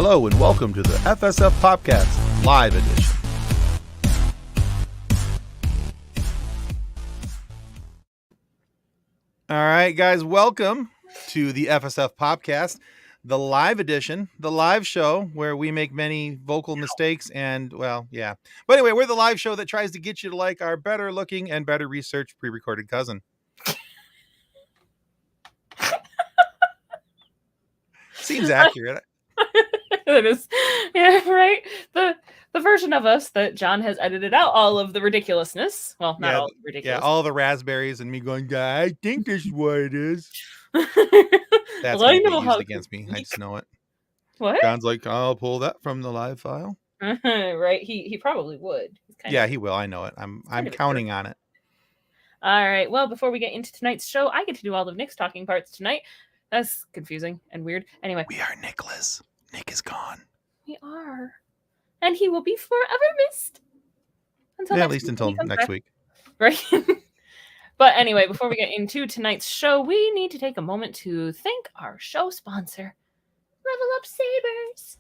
Hello and welcome to the FSF PopCast Live Edition. All right, guys, welcome to the FSF PopCast, the live edition, the live show where we make many vocal mistakes and, well, yeah. But anyway, we're the live show that tries to get you to like our better looking and better researched pre-recorded cousin. Seems accurate. It is, yeah, right. The version of us that John has edited out all of the ridiculousness. Well, not all the ridiculous. Yeah, all the raspberries and me going, I think this is what it is. That's well, going to get used against me. I just know it. What? John's like, I'll pull that from the live file. Right. He probably would. He will. I know it. I'm counting on it. All right. Well, before we get into tonight's show, I get to do all of Nick's talking parts tonight. That's confusing and weird. Anyway. We are Nicholas. Nick is gone. We are. And he will be forever missed. At least until next week. Right. But anyway, before we get into tonight's show, we need to take a moment to thank our show sponsor, Level Up Sabers.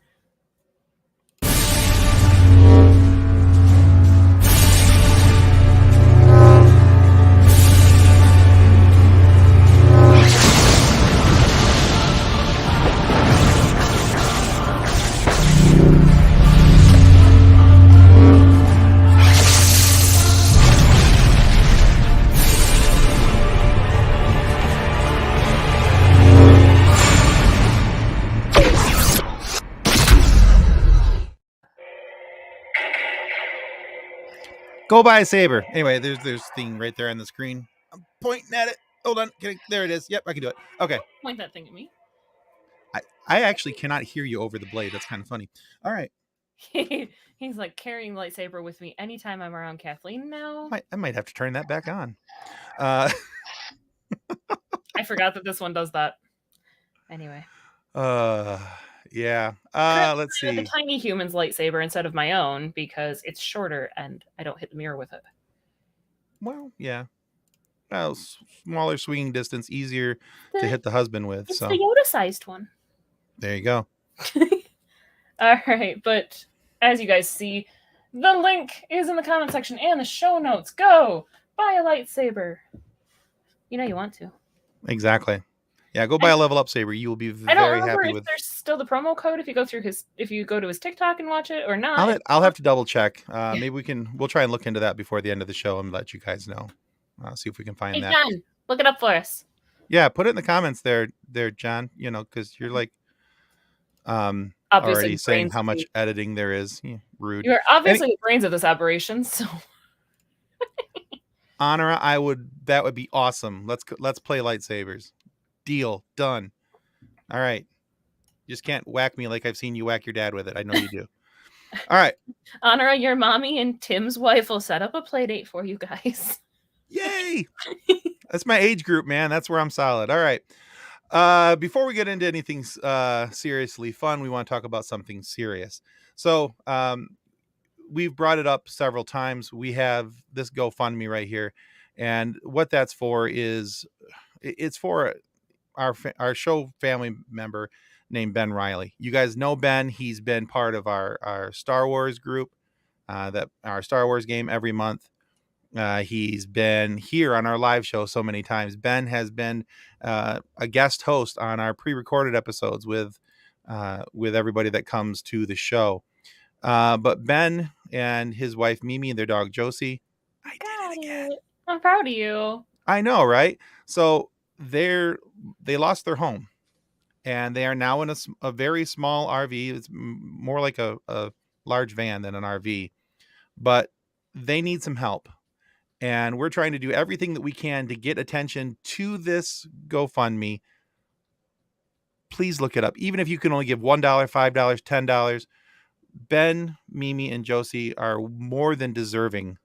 Go buy a saber. Anyway, there's thing right there on the screen. I'm pointing at it. Hold on. There it is. Yep, I can do it. Okay. Point that thing at me. I actually cannot hear you over the blade. That's kind of funny. All right. He's like carrying the lightsaber with me anytime I'm around Kathleen now. I might have to turn that back on. I forgot that this one does that. Anyway. Yeah. Let's see. The tiny human's lightsaber instead of my own because it's shorter and I don't hit the mirror with it. Well, yeah. Well, smaller swinging distance, easier to hit the husband with. It's the Yoda-sized one. There you go. All right, but as you guys see, the link is in the comment section and the show notes. Go buy a lightsaber. You know you want to. Exactly. Yeah, go buy a level up saber. You will be very happy with. I don't remember if there's still the promo code if you go to his TikTok and watch it or not. I'll have to double check. Maybe we'll try and look into that before the end of the show and let you guys know. See if we can find that. John, look it up for us. Yeah, put it in the comments there, John. You know, because you're like, obviously already saying how much editing there is. Yeah, rude. You are obviously the brains of this operation, so. Honora, that would be awesome. Let's play lightsabers. Deal done. All right. You just can't whack me like I've seen you whack your dad with it. I know you do. All right. Honora, your mommy and Tim's wife will set up a play date for you guys. Yay! That's my age group, man. That's where I'm solid. All right. Before we get into anything seriously fun, we want to talk about something serious. So we've brought it up several times. We have this GoFundMe right here. And what that's for is it's for our show family member named Ben Riley. You guys know Ben. He's been part of our Star Wars group, our Star Wars game every month. He's been here on our live show so many times. Ben has been a guest host on our pre-recorded episodes with everybody that comes to the show. But Ben and his wife Mimi and their dog Josie, I did it again. I'm proud of you. I know, right? So they lost their home, and they are now in a very small RV. It's more like a large van than an RV, but they need some help. And we're trying to do everything that we can to get attention to this GoFundMe. Please look it up. Even if you can only give $1, $5, $10, Ben, Mimi, and Josie are more than deserving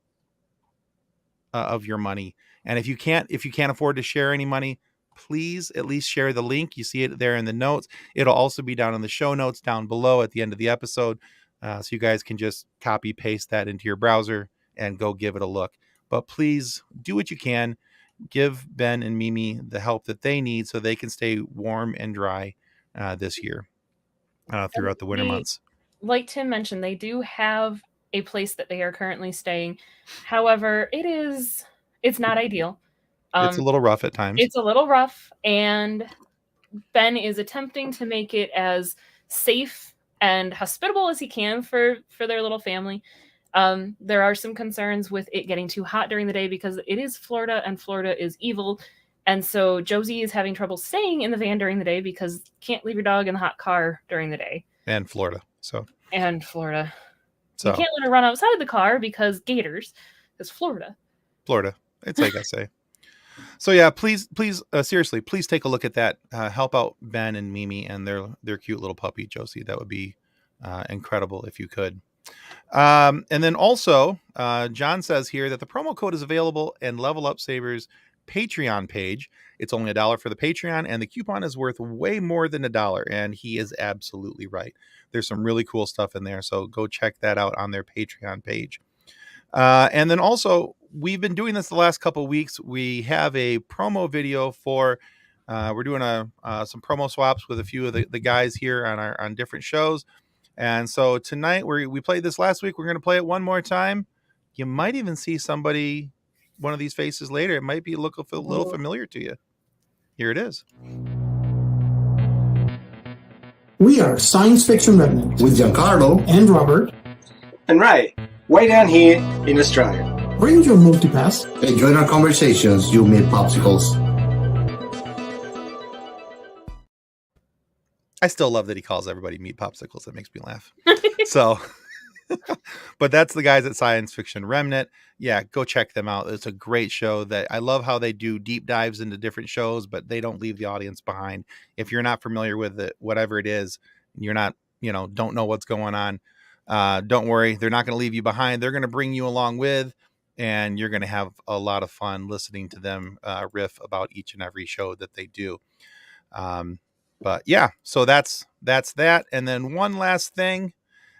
of your money. And if you can't afford to share any money, please at least share the link. You see it there in the notes. It'll also be down in the show notes down below at the end of the episode. So you guys can just copy paste that into your browser and go give it a look. But please do what you can. Give Ben and Mimi the help that they need so they can stay warm and dry this year. throughout the winter months. Like Tim mentioned, they do have a place that they are currently staying. However, it's not ideal. It's a little rough at times. It's a little rough, and Ben is attempting to make it as safe and hospitable as he can for their little family. There are some concerns with it getting too hot during the day because it is Florida and Florida is evil. And so Josie is having trouble staying in the van during the day because you can't leave your dog in the hot car during the day. And Florida. And Florida. So you can't let her run outside the car because gators. Because Florida. It's like I say. So yeah, please, seriously, please take a look at that. Help out Ben and Mimi and their cute little puppy, Josie. That would be incredible if you could. And then also, John says here that the promo code is available in Level Up Sabers Patreon page. It's only $1 for the Patreon, and the coupon is worth way more than $1. And he is absolutely right. There's some really cool stuff in there, so go check that out on their Patreon page. And then also, we've been doing this the last couple of weeks. We have a promo video for. We're doing some promo swaps with a few of the guys here on different shows. And so tonight we played this last week. We're going to play it one more time. You might even see one of these faces later. It might be look a little familiar to you. Here it is. We are Science Fiction Remnant with Giancarlo and Robert and Ray, way down here in Australia. Bring your multipass and join our conversations. You'll meet popsicles. I still love that he calls everybody meat popsicles. That makes me laugh. So, but that's the guys at Science Fiction Remnant. Yeah, go check them out. It's a great show. That I love how they do deep dives into different shows, but they don't leave the audience behind. If you're not familiar with it, whatever it is, you're not, don't know what's going on. Don't worry. They're not going to leave you behind. They're going to bring you along with, and you're going to have a lot of fun listening to them riff about each and every show that they do. But yeah, so that's that. And then one last thing,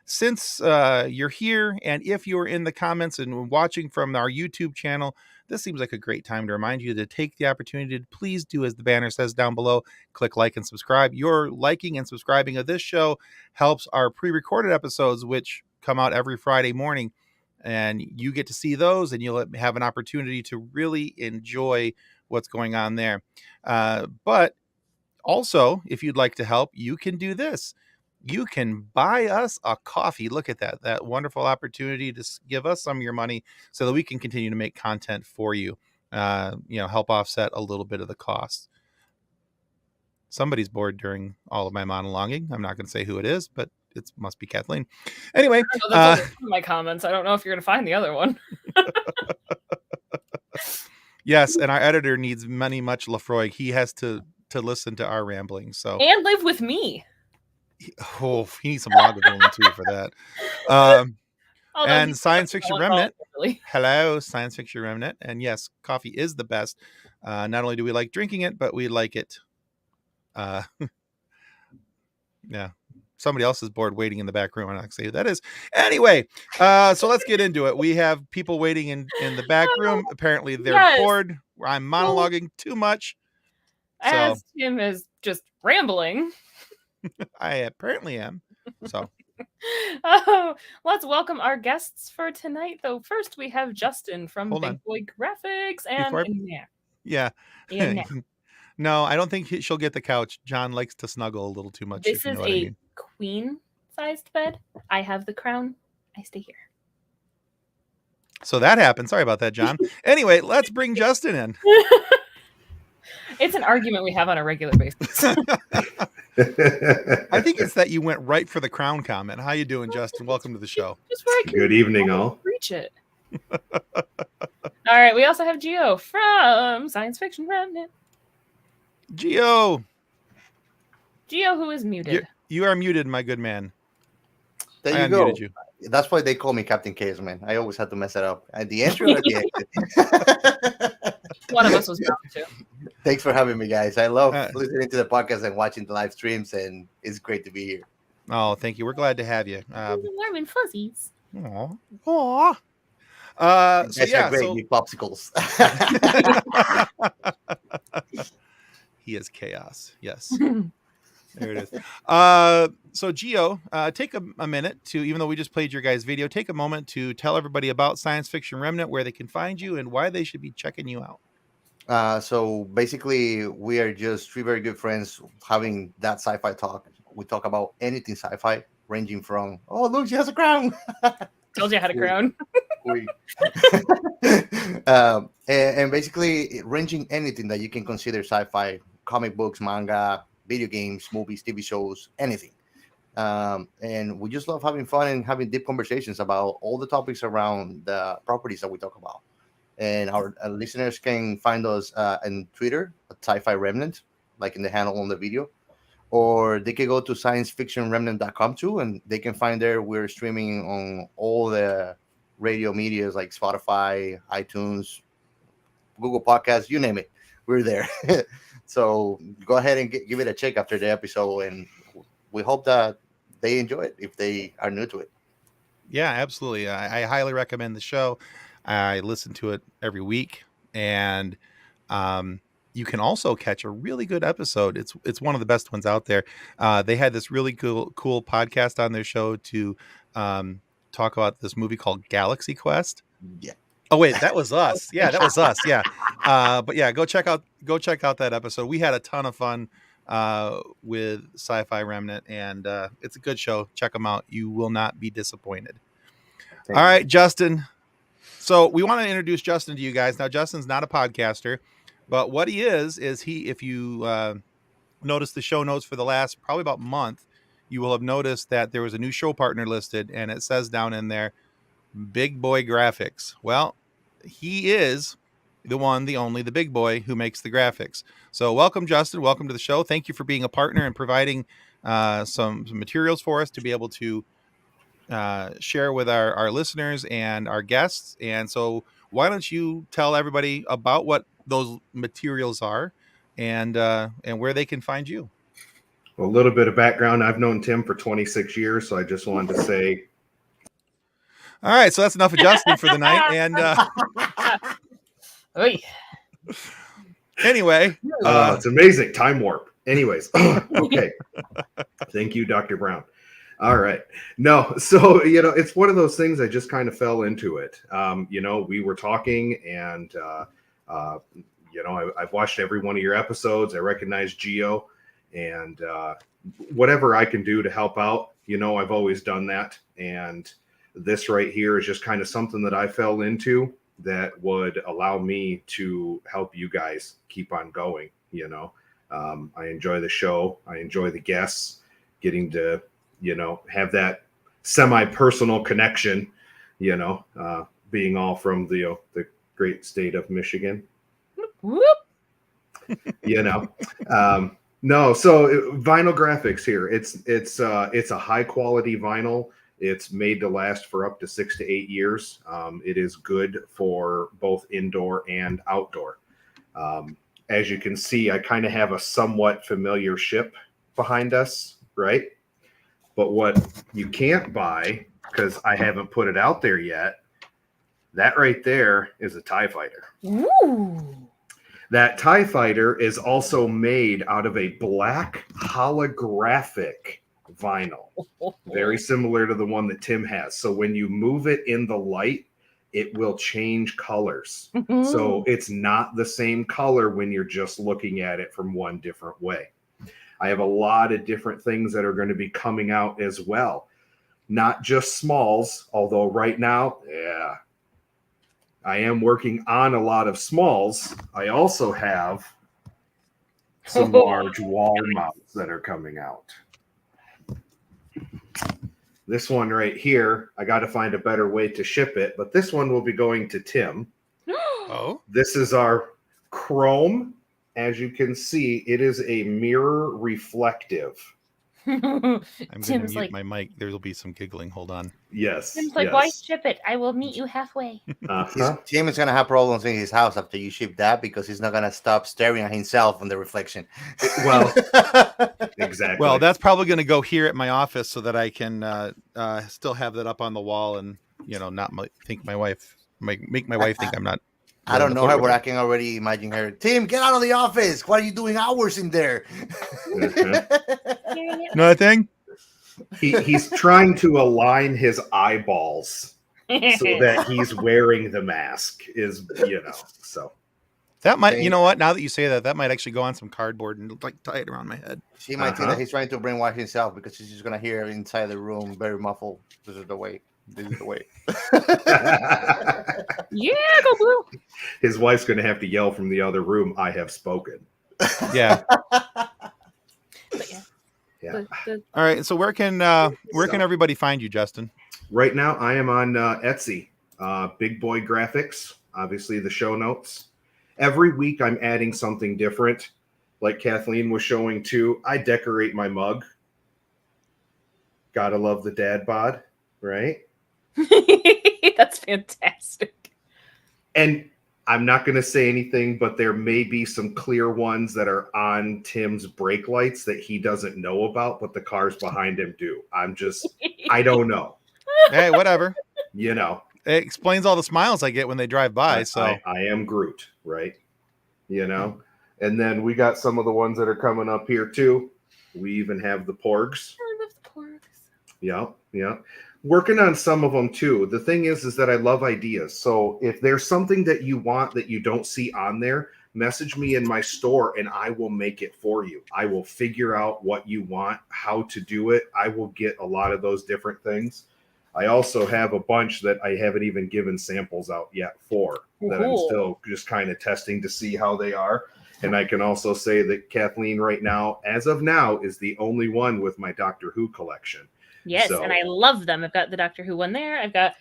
since you're here, and if you're in the comments and watching from our YouTube channel, this seems like a great time to remind you to take the opportunity to please do as the banner says down below, click like and subscribe. Your liking and subscribing of this show helps our pre-recorded episodes, which come out every Friday morning, and you get to see those, and you'll have an opportunity to really enjoy what's going on there. But also, if you'd like to help, you can do this. You can buy us a coffee. Look at that wonderful opportunity to give us some of your money so that we can continue to make content for you. Help offset a little bit of the cost. Somebody's bored during all of my monologuing. I'm not going to say who it is, but it must be Kathleen. Anyway, that's one of my comments. I don't know if you're going to find the other one. Yes, and our editor needs much Lafroy. He has to listen to our rambling. So and live with me. He needs some Lagavulin too for that. And Science Fiction Remnant. Hello, Science Fiction Remnant. And yes, coffee is the best. Not only do we like drinking it, but we like it. Yeah. Somebody else is bored waiting in the back room. I'm not going to say who that is. Anyway, so let's get into it. We have people waiting in the back room. Apparently they're bored. I'm monologuing too much. As Tim is just rambling. I apparently am. So. Let's welcome our guests for tonight. Though first we have Juston from Big Boy Graphics and Yeah. No, I don't think she'll get the couch. John likes to snuggle a little too much. This is a queen-sized bed. I have the crown. I stay here. So that happened. Sorry about that, John. Anyway, let's bring Juston in. It's an argument we have on a regular basis. I think it's that you went right for the crown comment. How you doing, Juston? Welcome to the show. Good evening, all. Reach it. All right. We also have Gio from Science Fiction Remnant. Gio, who is muted. You are muted, my good man. There you go. You. That's why they call me Captain Caveman. I always had to mess it up. At the intro or the exit? One of us was bound to. Thanks for having me, guys. I love listening to the podcast and watching the live streams, and it's great to be here. Oh, thank you. We're glad to have you. Warm and fuzzies. Aw. So yeah, great popsicles. He is chaos. Yes. There it is. So Gio, take a minute to, even though we just played your guys' video, take a moment to tell everybody about Science Fiction Remnant, where they can find you, and why they should be checking you out. So basically, we are just three very good friends having that sci-fi talk. We talk about anything sci-fi, ranging from, oh, look, she has a crown. Tells you how to crown. And basically ranging anything that you can consider sci-fi, comic books, manga, video games, movies, TV shows, anything. And we just love having fun and having deep conversations about all the topics around the properties that we talk about. And our listeners can find us on Twitter at Sci-Fi Remnant, like in the handle on the video. Or they can go to sciencefictionremnant.com too, and they can find there we're streaming on all the radio medias like Spotify, iTunes, Google Podcasts, you name it. We're there. So go ahead and give it a check after the episode, and we hope that they enjoy it if they are new to it. Yeah, absolutely. I highly recommend the show. I listen to it every week, and you can also catch a really good episode. It's one of the best ones out there. They had this really cool podcast on their show to talk about this movie called Galaxy Quest. Yeah. Oh wait, that was us. Yeah, that was us. Yeah. But yeah, go check out that episode. We had a ton of fun with Sci-Fi Remnant, and it's a good show. Check them out. You will not be disappointed. All right, Juston. So we want to introduce Juston to you guys. Now, Juston's not a podcaster, but what he is he, if you notice the show notes for the last probably about month, you will have noticed that there was a new show partner listed, and it says down in there, Big Boy Graphics. Well, he is the one, the only, the big boy who makes the graphics. So welcome, Juston. Welcome to the show. Thank you for being a partner and providing some materials for us to be able to share with our listeners and our guests. And so why don't you tell everybody about what those materials are and where they can find you? Well, a little bit of background. I've known Tim for 26 years, so I just wanted to say. All right, so that's enough of Juston for the night. And anyway, it's amazing. Time warp. Anyways, okay. Thank you, Dr. Brown. All right. No, so, it's one of those things I just kind of fell into it. We were talking and, I've watched every one of your episodes. I recognize Gio, and whatever I can do to help out, I've always done that. And this right here is just kind of something that I fell into that would allow me to help you guys keep on going. I enjoy the show. I enjoy the guests, getting to, have that semi-personal connection, being all from the great state of Michigan. Whoop. No, so vinyl graphics here. It's a high quality vinyl. It's made to last for up to 6 to 8 years. It is good for both indoor and outdoor. As you can see, I kind of have a somewhat familiar ship behind us, right? But what you can't buy, because I haven't put it out there yet, that right there is a TIE fighter. Ooh. That TIE fighter is also made out of a black holographic vinyl, very similar to the one that Tim has. So when you move it in the light, it will change colors. Mm-hmm. So it's not the same color when you're just looking at it from one different way. I have a lot of different things that are going to be coming out as well. Not just smalls, although right now, I am working on a lot of smalls. I also have some large wall mounts that are coming out. This one right here, I got to find a better way to ship it, but this one will be going to Tim. Oh, this is our chrome. As you can see, it is a mirror reflective. I'm going to mute my mic. There will be some giggling. Hold on. Yes. Tim's like, why ship it? I will meet you halfway. Tim is going to have problems in his house after you ship that because he's not going to stop staring at himself on the reflection. Well, exactly. Well, that's probably going to go here at my office so that I can still have that up on the wall and, not make my wife think I'm not I don't know her, but I can already imagine her. Tim, get out of the office. What are you doing hours in there? Nothing. He's trying to align his eyeballs so that he's wearing the mask. So That might, you know what? Now that you say that, that might actually go on some cardboard and like tie it around my head. She might think that he's trying to brainwash himself because she's just gonna hear inside the room very muffled. This is the way. This is the way. Yeah, go blue. His wife's going to have to yell from the other room, "I have spoken." Yeah. But yeah. Yeah. All right. So where can everybody find you, Justin? Right now, I am on Etsy. Big Boy Graphics. Obviously, the show notes. Every week, I'm adding something different. Like Kathleen was showing too. I decorate my mug. Gotta love the dad bod, right? That's fantastic. And I'm not going to say anything, but there may be some clear ones that are on Tim's brake lights that he doesn't know about, but the cars behind him do. I don't know. Hey, whatever. You know. It explains all the smiles I get when they drive by. I am Groot, right? You know? And then we got some of the ones that are coming up here too. We even have the Porgs. I love the Porgs. Yeah. Working on some of them too. The thing is that I love ideas. So if there's something that you want that you don't see on there, message me in my store and I will make it for you. I will figure out what you want, how to do it. I will get a lot of those different things. I also have a bunch that I haven't even given samples out yet for that I'm still just kind of testing to see how they are. And I can also say that Kathleen right now, as of now, is the only one with my Doctor Who collection. Yes, and I love them. I've got the Doctor Who one there. I've got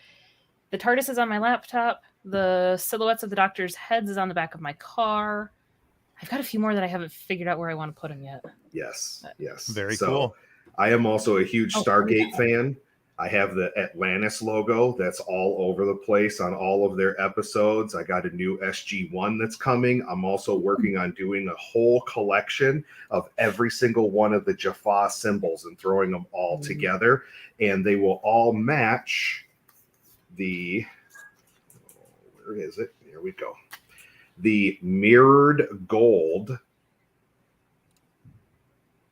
the TARDISes on my laptop. The silhouettes of the Doctor's heads is on the back of my car. I've got a few more that I haven't figured out where I want to put them yet. Yes. Very cool. I am also a huge Stargate fan. I have the Atlantis logo that's all over the place on all of their episodes. I got a new SG-1 that's coming. I'm also working on doing a whole collection of every single one of the Jaffa symbols and throwing them all together. And they will all match the... Where is it? Here we go. The mirrored gold.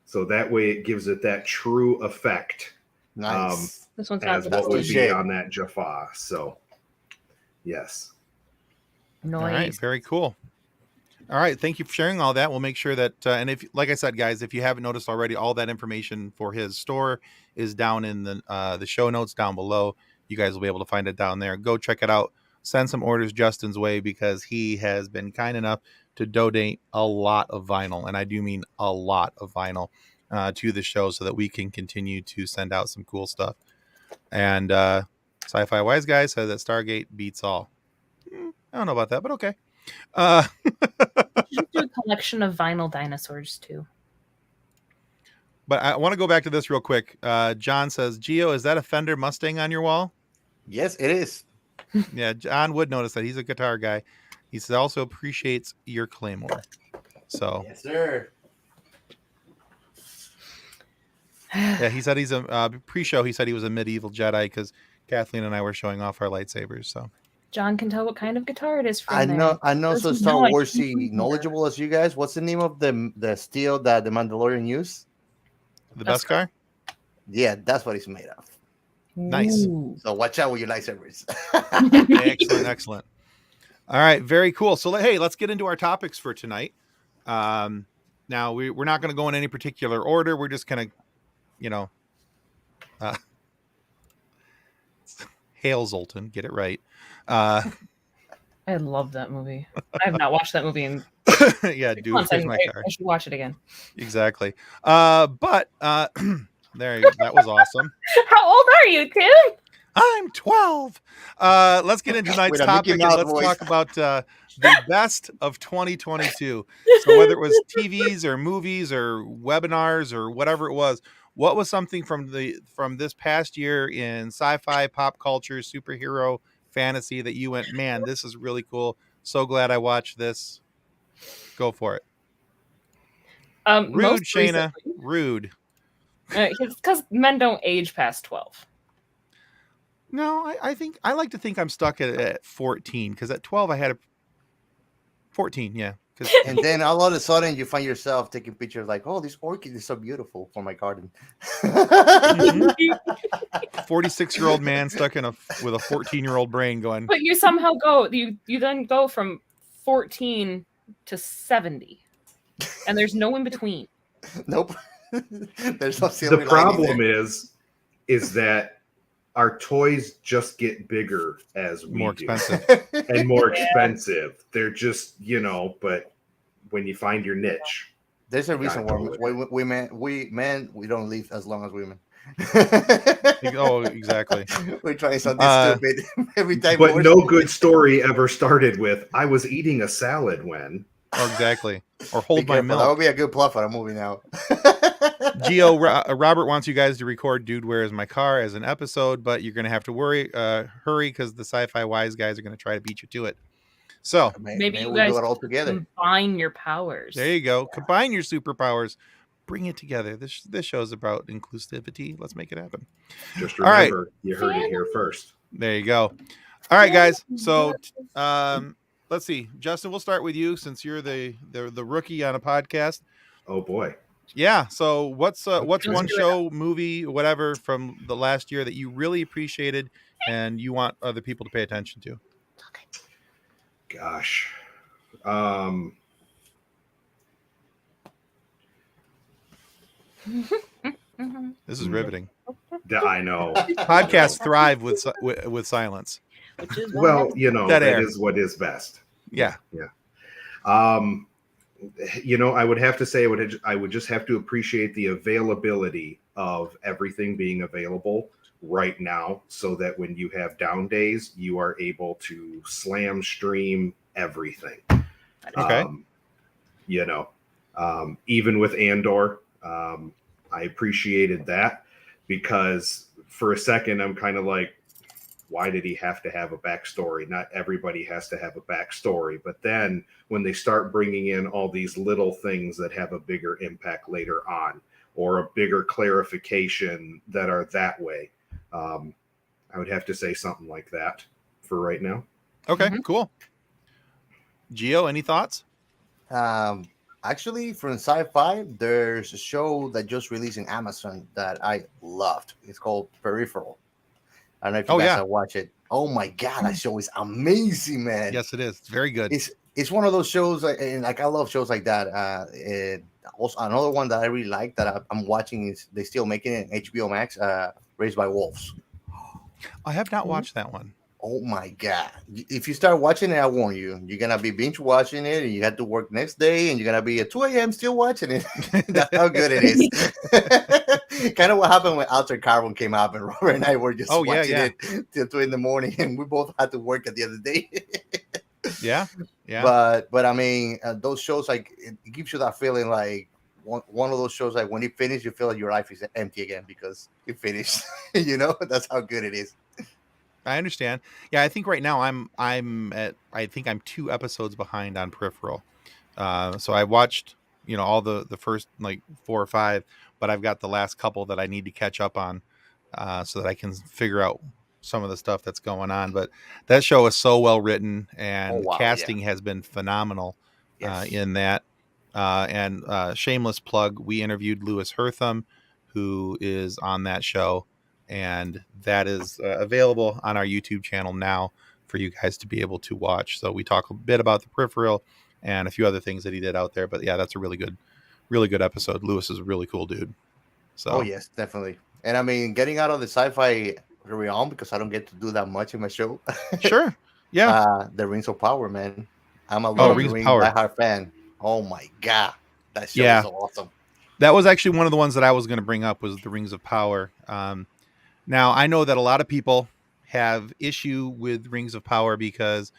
So that way it gives it that true effect. Nice. This one's as what would be on that Jaffa. So, yes. Nice. All right, very cool. All right, thank you for sharing all that. We'll make sure that, and if, like I said, guys, if you haven't noticed already, all that information for his store is down in the show notes down below. You guys will be able to find it down there. Go check it out. Send some orders Justin's way because he has been kind enough to donate a lot of vinyl, and I do mean a lot of vinyl, to the show so that we can continue to send out some cool stuff. And Sci-Fi Wise Guy said that Stargate beats all. I don't know about that, but okay. You should do a collection of vinyl dinosaurs too. But I want to go back to this real quick. John says, Gio, is that a Fender Mustang on your wall? Yes, it is. Yeah, John would notice that. He's a guitar guy. He says also appreciates your Claymore. So yes, sir. Yeah, he said he's a pre-show. He said he was a medieval Jedi because Kathleen and I were showing off our lightsabers. So John can tell what kind of guitar it is from I there. know. So Star Warsy knowledgeable as you guys. What's the name of the steel that the Mandalorian used? The Beskar? Yeah, that's what it's made of. Nice. Ooh. So watch out with your lightsabers. Excellent. All right, very cool. So hey, let's get into our topics for tonight. Now we're not going to go in any particular order. We're just going to, hail Zoltan, get it right. I love that movie. I have not watched that movie in yeah, dude, months. here's my card. I should watch it again. Exactly. But there you go. That was awesome. How old are you, Tim? I'm 12. Let's get into tonight's topic and let's talk about the best of 2022. So whether it was TVs or movies or webinars or whatever it was, what was something from this past year in sci-fi, pop culture, superhero, fantasy that you went, man, this is really cool. So glad I watched this. Go for it. Rude, Shayna. Rude. Because men don't age past 12. No, I think I like to think I'm stuck at 14 because at 12 I had 14, yeah. And then all of a sudden you find yourself taking pictures like, oh, this orchid is so beautiful for my garden. 46-year-old man stuck with a 14-year-old brain going. But you somehow go, you then go from 14 to 70, and there's no in between. Nope. There's no The silver lining problem there. is that our toys just get bigger as we More do. expensive. And more expensive. They're just, but when you find your niche, There's a reason Gotta why go with we men we don't live as long as women. Oh, exactly. We're trying something stupid every time. but more no stupid. good story ever started with "I was eating a salad when." Oh, exactly. Or Be hold my careful. That would milk. be a good plot for a movie now. Gio, Robert wants you guys to record Dude, Where Is My Car as an episode, but you're going to have to hurry because the sci-fi wise guys are going to try to beat you to it. So Maybe you we'll guys do it all together. combine your powers. there you go. Combine your superpowers. Bring it together. This show's about inclusivity. Let's make it happen. Just All right. remember, you heard it here first. There you go. All right, guys. So let's see. Justin, we'll start with you since you're the rookie on a podcast. Oh boy. Yeah. So what's one Let's do it. show, movie, whatever from the last year that you really appreciated and you want other people to pay attention to? Gosh. This is riveting. I know. Podcasts thrive with silence. Which is Well, Dead that air. is what is best. Yeah. I would have to say I would just have to appreciate the availability of everything being available right now, so that when you have down days, you are able to slam stream everything. Okay. Even with Andor, I appreciated that, because for a second I'm kind of like, why did he have to have a backstory? Not everybody has to have a backstory. But then when they start bringing in all these little things that have a bigger impact later on, or a bigger clarification that are that way, I would have to say something like that for right now. Okay. Cool. Gio, any thoughts? Actually, from sci-fi, there's a show that just released in Amazon that I loved. It's called Peripheral. I don't know if you guys have watched it. Oh my god, that show is amazing, man. Yes, it is. It's very good. It's one of those shows, and like I love shows like that. Also, another one that I really like that I'm watching is they still making it in HBO Max. Raised by Wolves. I have not watched that one. Oh my god! If you start watching it, I warn you, you're gonna be binge watching it, and you have to work next day, and you're gonna be at 2 a.m. still watching it. That's how good it is. Kind of what happened when Altered Carbon came out, and Robert and I were just watching it till 2 in the morning, and we both had to work at the other day. Yeah. But I mean, those shows, like, it gives you that feeling like one of those shows, like when you finish, you feel like your life is empty again because you finished. That's how good it is. I understand. Yeah, I think right now I'm 2 episodes behind on Peripheral. So I watched, all the first like 4 or 5, but I've got the last couple that I need to catch up on, so that I can figure out some of the stuff that's going on. But that show is so well written, and casting has been phenomenal in that. And shameless plug, we interviewed Lewis Hertham, who is on that show. And that is available on our YouTube channel now for you guys to be able to watch. So we talk a bit about the Peripheral and a few other things that he did out there. But yeah, that's a really good episode. Lewis is a really cool dude. So oh yes, definitely. And I mean, getting out of the sci-fi realm, because I don't get to do that much in my show. Sure. Yeah. The Rings of Power, man. I'm a Lord of the Rings diehard fan. Oh my god, that show is awesome. That was actually one of the ones that I was going to bring up, was the Rings of Power. Now, I know that a lot of people have issue with Rings of Power because,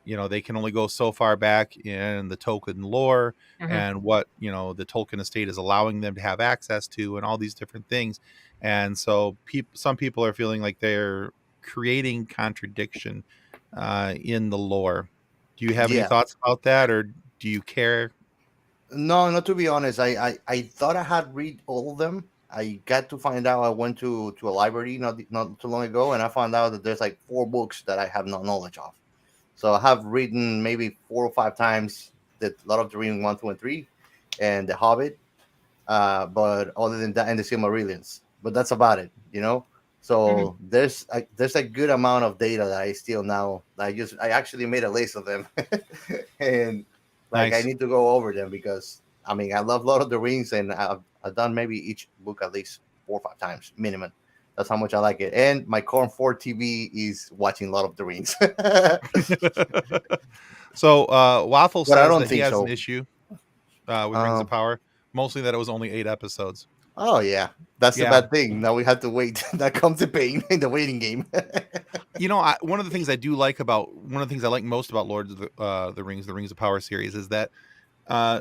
they can only go so far back in the Tolkien lore and what, the Tolkien estate is allowing them to have access to and all these different things. And so some people are feeling like they're creating contradiction in the lore. Do you have any thoughts about that, or do you care? No, not to be honest. I thought I had read all of them. I got to find out, I went to a library not too long ago, and I found out that there's like 4 books that I have no knowledge of. So I have written maybe 4 or 5 times the Lord of the Rings 1, 2, and 3, and The Hobbit. But other than that, and the Silmarillions. But that's about it, you know. So there's a good amount of data that I still now. I actually made a list of them, and like I Nice. need to go over them because I mean I love Lord of the Rings, and I've done maybe each book at least 4 or 5 times minimum. That's how much I like it. And my current 4 TV is watching Lord of the Rings. So Waffle But I says don't that he think has an so. issue with Rings of Um, Power, mostly that it was only 8 episodes. oh yeah, that's the Yeah. bad thing. Now we have to wait. That comes the pain in the waiting game. You know, one of the things I like most about Lord of the Rings, the Rings of Power series, is that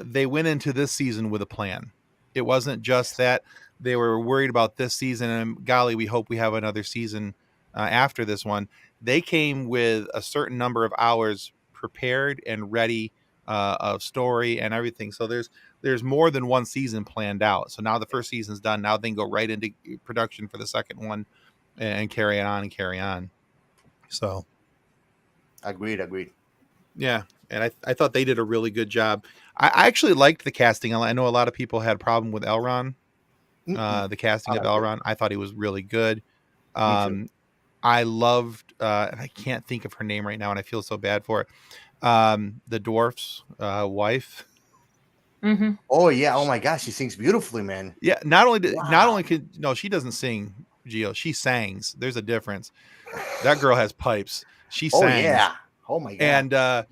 they went into this season with a plan. It wasn't just that they were worried about this season and golly, we hope we have another season after this one. They came with a certain number of hours prepared and ready of story and everything. So there's more than one season planned out. So now the first season's done. Now they can go right into production for the second one and carry it on and carry on. So Agreed. yeah, and I thought they did a really good job. I actually liked the casting. I know a lot of people had a problem with Elrond, Mm-mm. the I casting of like it. Elrond. I thought he was really good. Me too. I loved, and I can't think of her name right now, and I feel so bad for it. The dwarf's wife. Hmm. Oh yeah. Oh my gosh, she sings beautifully, man. Yeah, not only Wow. could no, she doesn't sing, Gio. She sangs. There's a difference. That girl has pipes. She Oh sangs, yeah. Oh my god. and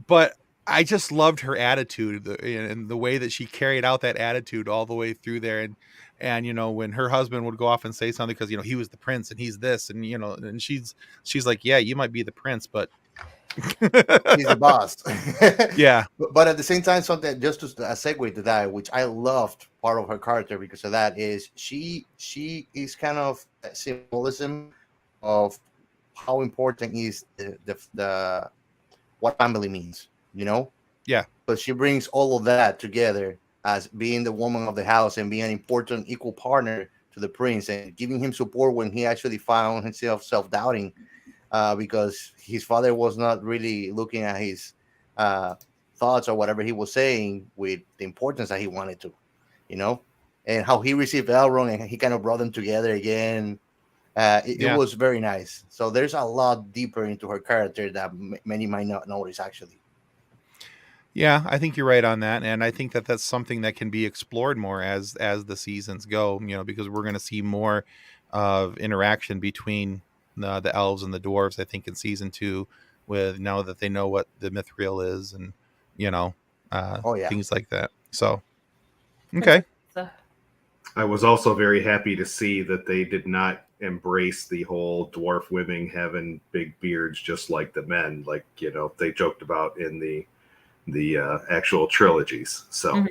but I just loved her attitude and the way that she carried out that attitude all the way through there. And you know, when her husband would go off and say something because you know he was the prince and he's this, and you know, and she's like, yeah, you might be the prince, but She's the boss. yeah, But at the same time, something just to a segue to that, which I loved part of her character because of that is she is kind of a symbolism of how important is the what family means, you know. yeah, But she brings all of that together as being the woman of the house and being an important equal partner to the prince and giving him support when he actually found himself self-doubting because his father was not really looking at his uh, thoughts or whatever he was saying with the importance that he wanted to, you know, and how he received Elrond and he kind of brought them together again. It yeah. was very nice. So there's a lot deeper into her character that many might not notice actually. Yeah, I think you're right on that, and I think that that's something that can be explored more as the seasons go. You know, because we're going to see more of interaction between the elves and the dwarves. I think in season 2, with now that they know what the mithril is, and you know, Oh yeah. things like that. So It's okay, I was also very happy to see that they did not embrace the whole dwarf women having big beards just like the men, like they joked about in the actual trilogies. So Mhm.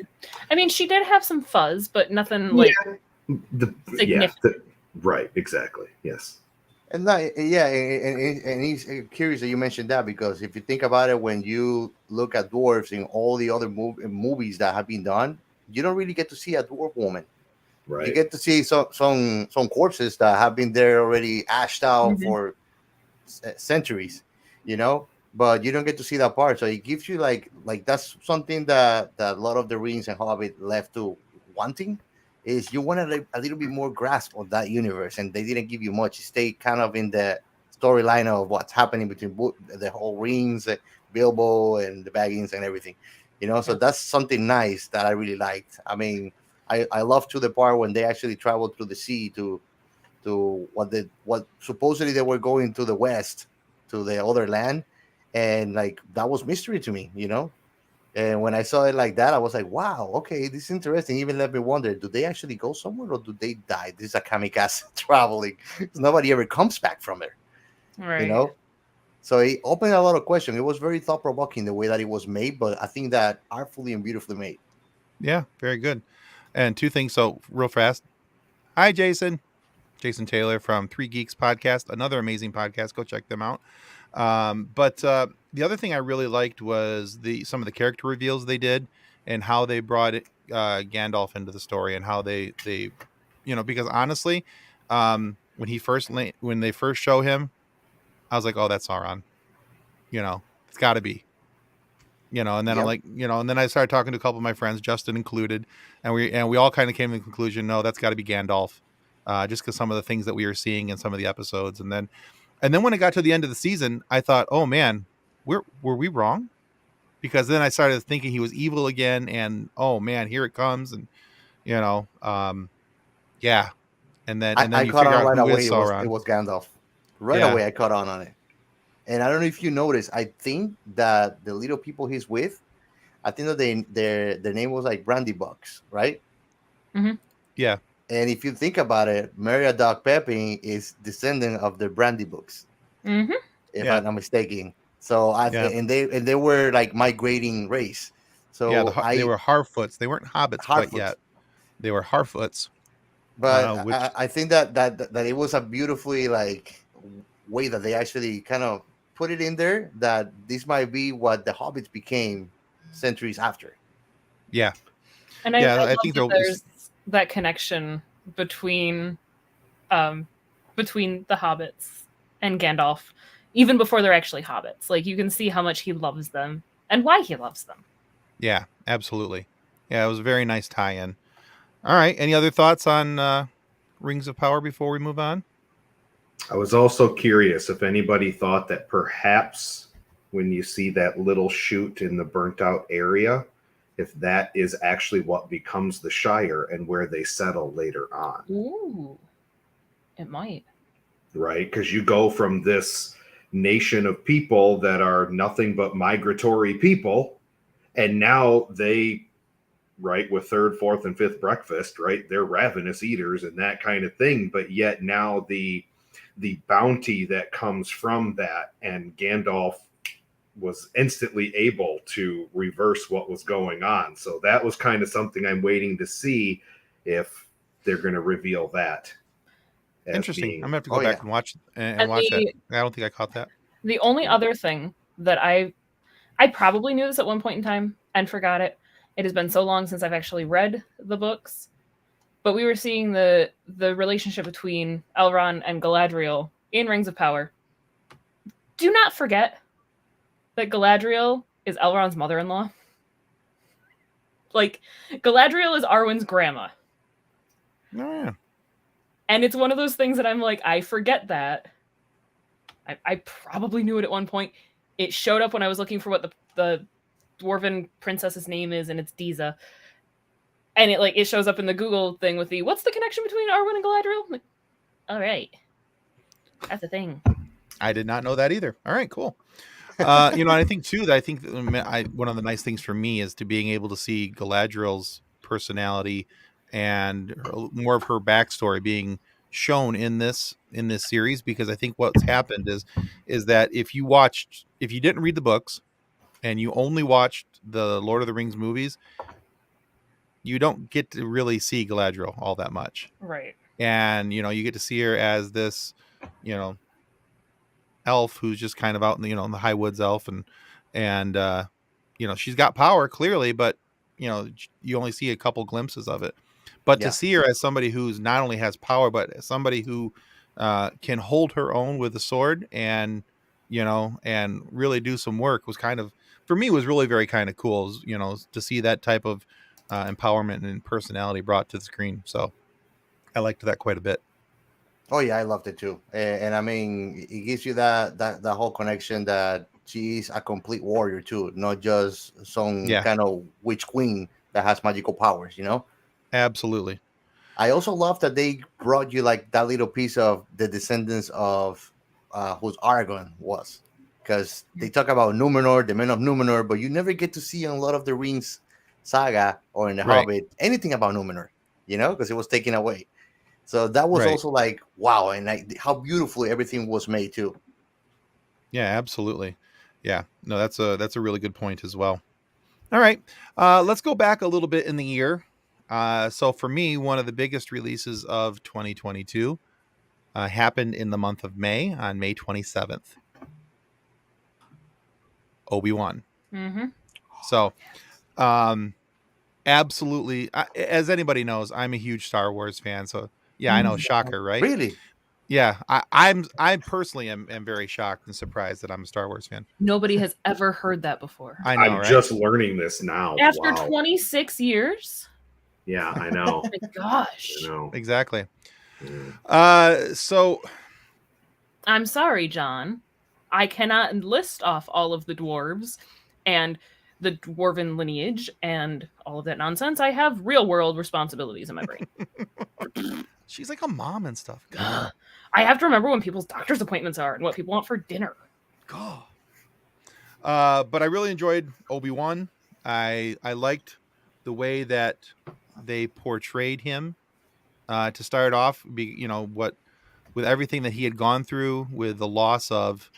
I mean, she did have some fuzz, but nothing yeah, like yeah, right, exactly, yes. And that, yeah, and he's curious that you mentioned that because if you think about it, when you look at dwarves in all the other movies that have been done, you don't really get to see a dwarf woman. You Right. get to see some corpses that have been there already ashed out Mhm. for centuries, you know. But you don't get to see that part, so it gives you like that's something that a lot of the Rings and Hobbit left to wanting is you wanted a little bit more grasp of that universe, and they didn't give you much. You stay kind of in the storyline of what's happening between the whole Rings, Bilbo, and the Baggins and everything, you know. So Yeah. that's something nice that I really liked. I mean, I love to the part when they actually traveled through the sea to what supposedly they were going to the west to the other land, and like that was mystery to me, you know. And when I saw it like that, I was like, wow, okay, this is interesting. Even let me wonder, do they actually go somewhere or do they die? This is a kamikaze traveling. Nobody ever comes back from it, you Right. know. So it opened a lot of questions. It was very thought-provoking the way that it was made, but I think that artfully and beautifully made. yeah, very good. And 2 things. So real fast. Hi, Jason Taylor from Three Geeks Podcast, another amazing podcast. Go check them out. But the other thing I really liked was some of the character reveals they did and how they brought Gandalf into the story and how they because honestly, when they first show him, I was like, oh, that's Sauron. It's got to be. And then I'm Yep. like, and then I started talking to a couple of my friends, Justin included, and we all kind of came to the conclusion, no, that's got to be Gandalf, just because some of the things that we were seeing in some of the episodes, and then when it got to the end of the season, I thought, oh man, were we wrong? Because then I started thinking he was evil again, and oh man, here it comes, and yeah, and then I you caught figure on out right who is away. It Sauron. was Gandalf. Right Yeah, away, I caught on it. And I don't know if you noticed. I think that the little people he's with, I think that their name was like Brandy Bucks, right? yeah, And if you think about it, Maria Dog Pepping is descendant of the Brandy Books, Mm-hmm. if yeah, I'm not mistaken. So yeah, and they were like migrating race. yeah. So They I were Harfoots. They weren't hobbits quite Harfoot. yet. They were Harfoots, But which I think that it was a beautifully like way that they actually kind of put it in there that this might be what the hobbits became centuries after. yeah, And I yeah. I love think that there was there's that connection between between the hobbits and Gandalf, even before they're actually hobbits. Like you can see how much he loves them and why he loves them. yeah, absolutely. Yeah, it was a very nice tie-in. All right. Any other thoughts on Rings of Power before we move on? I was also curious if anybody thought that perhaps when you see that little shoot in the burnt out area, if that is actually what becomes the Shire and where they settle later on. Ooh, it might. Right? Because you go from this nation of people that are nothing but migratory people, and now they, right, with third, fourth, and fifth breakfast, right, they're ravenous eaters and that kind of thing. But yet now the bounty that comes from that, and Gandalf was instantly able to reverse what was going on. So that was kind of something I'm waiting to see if they're going to reveal that. As Interesting. being, I'm gonna have to go Oh back yeah. and watch And watch that. I don't think I caught that. the only other thing that I probably knew this at one point in time and forgot it. It has been so long since I've actually read the books. But we were seeing the relationship between Elrond and Galadriel in Rings of Power. Do not forget that Galadriel is Elrond's mother-in-law. Like, Galadriel is Arwen's grandma. Oh yeah. And it's one of those things that I'm like, I forget that. I probably knew it at one point. It showed up when I was looking for what the dwarven princess's name is, and it's Diza. And it shows up in the Google thing with the what's the connection between Arwen and Galadriel? I'm like, all right, that's a thing. I did not know that either. All right, cool. I think too that one of the nice things for me is to being able to see Galadriel's personality and more of her backstory being shown in this series, because I think what's happened is that if you didn't read the books and you only watched the Lord of the Rings movies, you don't get to really see Galadriel all that much. Right. And you get to see her as this elf who's just kind of out in the in the high woods elf, and she's got power clearly, but you only see a couple glimpses of it. But to Yeah. see her as somebody who's not only has power, but as somebody who can hold her own with a sword and and really do some work was kind of, for me, was really very kind of cool, to see that type of empowerment and personality brought to the screen. So I liked that quite a bit. Oh yeah, I loved it too. And I mean, it gives you that whole connection that she's a complete warrior too, not just some Yeah. kind of witch queen that has magical powers. Absolutely. I also love that they brought you like that little piece of the descendants of whose Aragorn was, because they talk about Numenor, the men of Numenor, but you never get to see in a lot of the Rings saga or in the Right. Hobbit anything about Numenor, because it was taken away. So that was Right. also like wow, and how beautifully everything was made too. Yeah, absolutely. Yeah, no, that's a really good point as well. All right, let's go back a little bit in the year. So for me, one of the biggest releases of 2022 happened in the month of May, on May 27th. Obi-Wan. Mm-hmm. So, absolutely, as anybody knows, I'm a huge Star Wars fan. So yeah, I know, shocker, right? Really? Yeah, I personally am very shocked and surprised that I'm a Star Wars fan. Nobody has ever heard that before. I know, I'm right? just learning this now. After Wow. 26 years? Yeah, I know. Oh my gosh. I know. Exactly. Yeah. So I'm sorry, John. I cannot list off all of the dwarves and the dwarven lineage and all of that nonsense. I have real world responsibilities in my brain. she's like a mom and stuff. God. I have to remember when people's doctor's appointments are and what people want for dinner. God. But I really enjoyed Obi-Wan. I liked the way that they portrayed him to start off. What with everything that he had gone through, with the loss of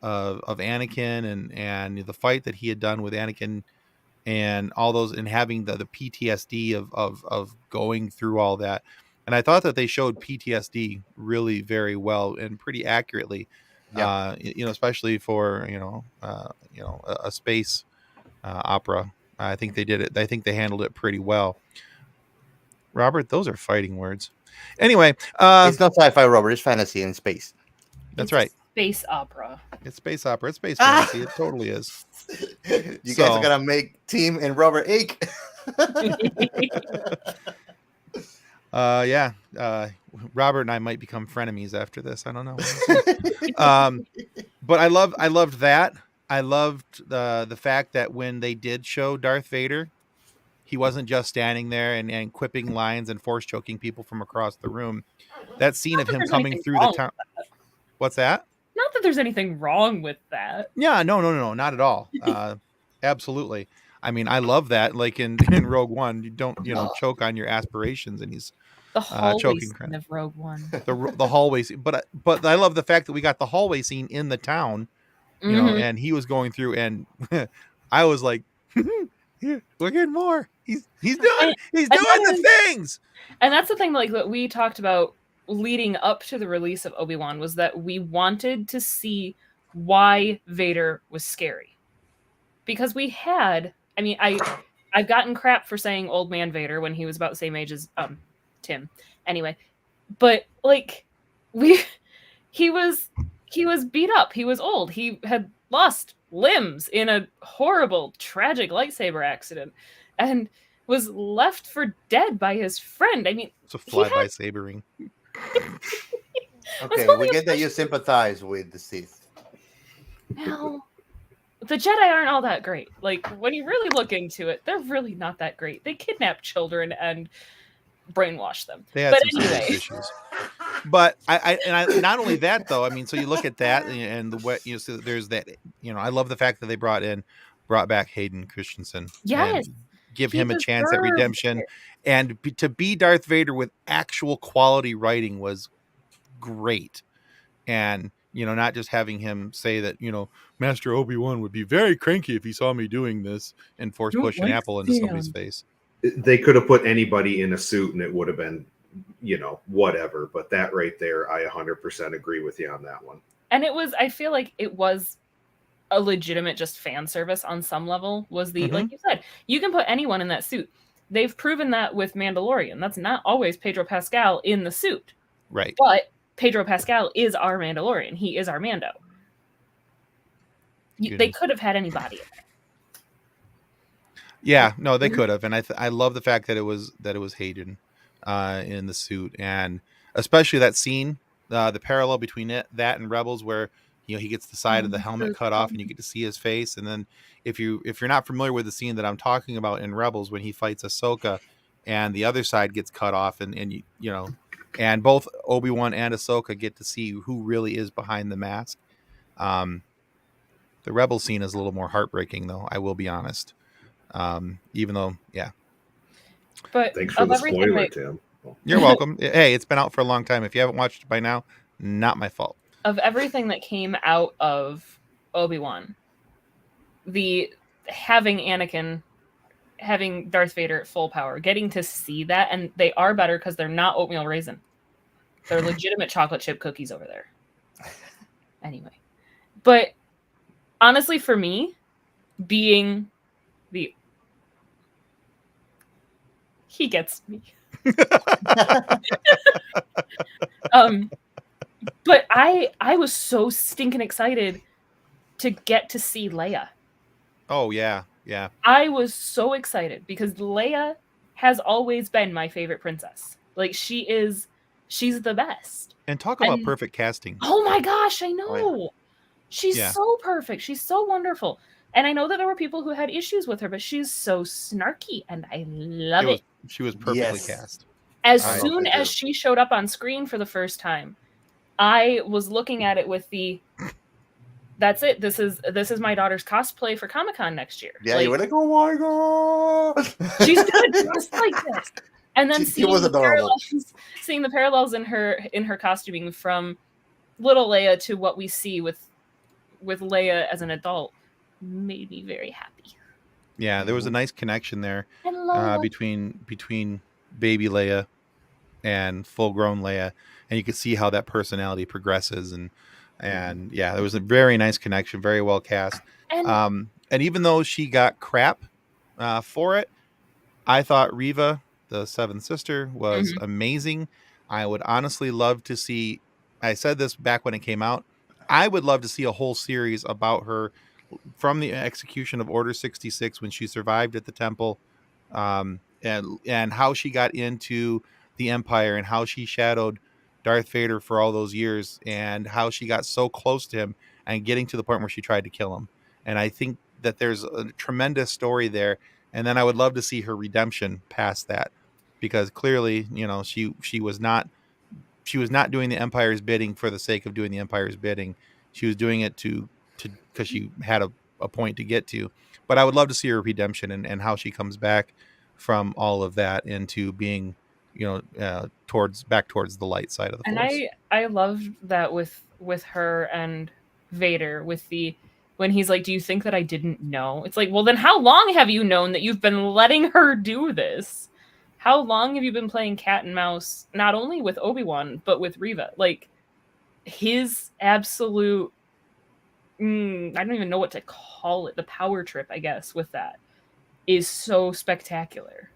Anakin and the fight that he had done with Anakin and all those, and having the PTSD of going through all that. And I thought that they showed PTSD really very well and pretty accurately. Yeah. Especially for a space opera. I think they did it. I think they handled it pretty well. Robert, those are fighting words. Anyway, It's not sci-fi, Robert. It's fantasy in space. that's It's right. Space opera. It's space opera. It's space fantasy. It totally is. You guys are gonna make Tim and Robert ache. Yeah. Robert and I might become frenemies after this. I don't know. But I loved that. I loved the fact that when they did show Darth Vader, he wasn't just standing there and quipping lines and force choking people from across the room. That scene Not of that him there's coming anything through the wrong town. with What's that? Not that there's anything wrong with that. Yeah, no, not at all. Absolutely. I mean, I love that. Like in Rogue One, you don't choke on your aspirations, and he's The hallway choking scene of Rogue One. the hallway scene. But I love the fact that we got the hallway scene in the town, Mhm. and he was going through, and I was like, "Here, we're getting more. He's doing the things." And that's the thing, like that we talked about leading up to the release of Obi-Wan, was that we wanted to see why Vader was scary. Because we had, I mean, I've gotten crap for saying old man Vader when he was about the same age as Tim. Anyway, but like he was beat up. He was old. He had lost limbs in a horrible, tragic lightsaber accident and was left for dead by his friend. I mean, It's a flyby sabering. Okay, we get that you sympathize with the Sith. well, the Jedi aren't all that great. Like, when you really look into it, they're really not that great. They kidnap children and brainwash them. They had But some serious anyway. issues. But I not only that though. I mean, so you look at that and the way so there's that. I love the fact that they brought back Hayden Christensen. Yes, and give he him a chance at deserved redemption, it. and to be Darth Vader with actual quality writing was great, and not just having him say that Master Obi-Wan would be very cranky if he saw me doing this and force push an apple into somebody's face. They could have put anybody in a suit and it would have been, whatever. But that right there, I 100% agree with you on that one. And I feel like it was a legitimate just fan service on some level. Was the, like you said, you can put anyone in that suit. They've proven that with Mandalorian. That's not always Pedro Pascal in the suit. Right. But Pedro Pascal is our Mandalorian. He is our Mando. They could have had anybody in there. Yeah, no, they could have, and I love the fact that it was Hayden in the suit, and especially that scene, the parallel between that and Rebels, where he gets the side of the helmet cut off, and you get to see his face, and then if you're not familiar with the scene that I'm talking about in Rebels, when he fights Ahsoka, and the other side gets cut off, and and both Obi-Wan and Ahsoka get to see who really is behind the mask. The Rebel scene is a little more heartbreaking, though. I will be honest. Even though, yeah. But thanks for the spoiler, Tim. You're welcome. Hey, it's been out for a long time. If you haven't watched it by now, not my fault. Of everything that came out of Obi-Wan, the having Darth Vader at full power, getting to see that, and they are better because they're not oatmeal raisin. They're legitimate chocolate chip cookies over there. Anyway. But honestly, for me, being he gets me. But I was so stinking excited to get to see Leia. Oh yeah, yeah. I was so excited because Leia has always been my favorite princess. Like she's the best. And talk about And perfect casting. oh my gosh, I Oh, yeah. know. She's Yeah. so perfect. She's so wonderful. And I know that there were people who had issues with her, but she's so snarky and I love it. She was perfectly Yes. cast. As I love soon it as too. she showed up on screen for the first time, I was looking at it with the that's it. This is my daughter's cosplay for Comic-Con next year. Yeah, you were like, oh my god, she's gonna dress like this. And then She was adorable. seeing the parallels in her costuming from little Leia to what we see with Leia as an adult made me very happy. Yeah, there was a nice connection there I love between baby Leia and full grown Leia, and you could see how that personality progresses, and yeah, there was a very nice connection, very well cast. and And even though she got crap for it, I thought Riva, the seventh sister, was Mhm. amazing. I would honestly love to see. I said this back when it came out. I would love to see a whole series about her from the execution of Order 66 when she survived at the temple, and how she got into the Empire and how she shadowed Darth Vader for all those years and how she got so close to him and getting to the point where she tried to kill him. And I think that there's a tremendous story there. And then I would love to see her redemption past that, because clearly, she was not doing the Empire's bidding for the sake of doing the Empire's bidding. She was doing it to because she had a point to get to. But I would love to see her redemption and how she comes back from all of that into being, towards the light side of the and Force. I loved that with her and Vader with the when he's like, "Do you think that I didn't know?" It's like, "Well, then how long have you known that you've been letting her do this? How long have you been playing cat and mouse not only with Obi-Wan but with Riva?" Like his absolute I don't even know what to call it, the power trip, I guess, with that is so spectacular.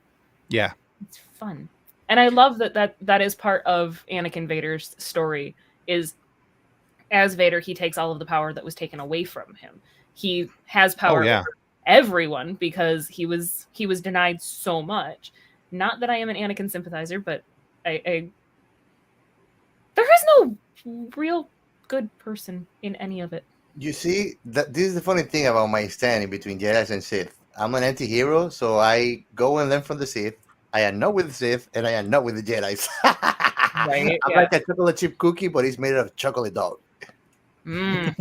Yeah. It's fun. And I love that is part of Anakin Vader's story is as Vader, he takes all of the power that was taken away from him. He has power Oh yeah. over everyone because he was denied so much. Not that I am an Anakin sympathizer, but I there is no real good person in any of it. You see, that this is the funny thing about my standing between Jedi and Sith. I'm an anti-hero, so I go and learn from the Sith. I am not with the Sith, and I am not with the Jedi. Right? I'm Yeah. like a chocolate chip cookie, but it's made out of chocolate dog. Mm.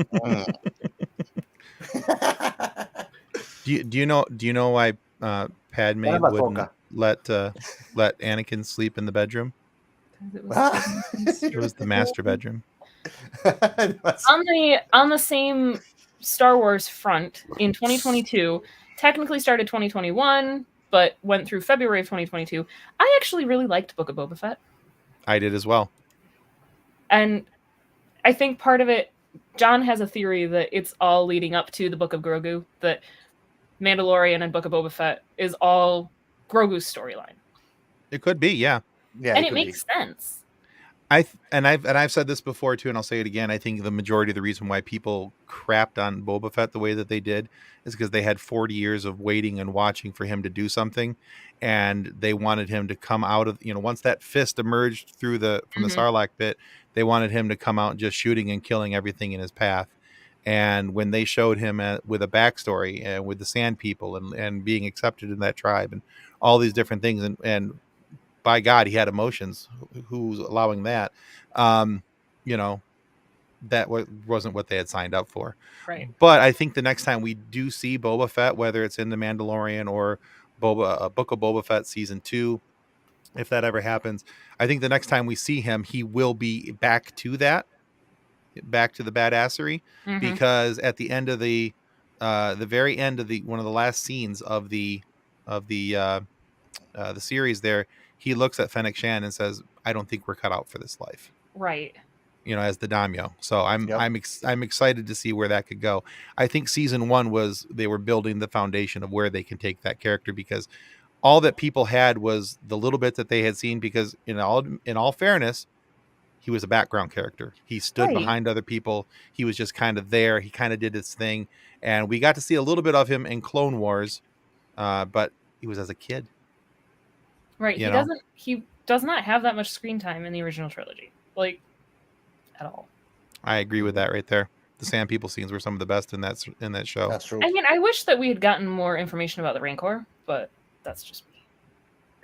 Do you know why Padme What about wouldn't Ahsoka? let Anakin sleep in the bedroom? It was It was the master bedroom. on the same Star Wars front in 2022, technically started 2021, but went through February of 2022. I actually really liked Book of Boba Fett, I did as well. and I think part of it, John has a theory that it's all leading up to the Book of Grogu, that Mandalorian and Book of Boba Fett is all Grogu's storyline, It could be, yeah. Yeah, and it could makes sense. I've said this before too, and I'll say it again. I think the majority of the reason why people crapped on Boba Fett the way that they did is because they had 40 years of waiting and watching for him to do something, and they wanted him to come out of once that fist emerged from the Mhm. Sarlacc pit, they wanted him to come out just shooting and killing everything in his path. And when they showed him with a backstory and with the Sand People and being accepted in that tribe and all these different things, and by God, he had emotions. Who's allowing that? Um, you know, that wasn't what they had signed up for. Right. But I think the next time we do see Boba Fett, whether it's in The Mandalorian or Book of Boba Fett season 2, if that ever happens, I think the next time we see him, he will be back to the badassery, Mhm. because at the end of the very end of one of the last scenes of the series there, he looks at Fennec Shan and says, "I don't think we're cut out for this life." Right. As the daimyo. So Yep. I'm excited to see where that could go. I think season 1 was they were building the foundation of where they can take that character, because all that people had was the little bit that they had seen, because in all fairness, he was a background character. He stood Right. behind other people. He was just kind of there. He kind of did his thing, and we got to see a little bit of him in Clone Wars, but he was as a kid. Right. You know? He does not have that much screen time in the original trilogy, like at all. I agree with that right there. The Sand People scenes were some of the best in that show. That's true. I mean, I wish that we had gotten more information about the Rancor, but that's just me.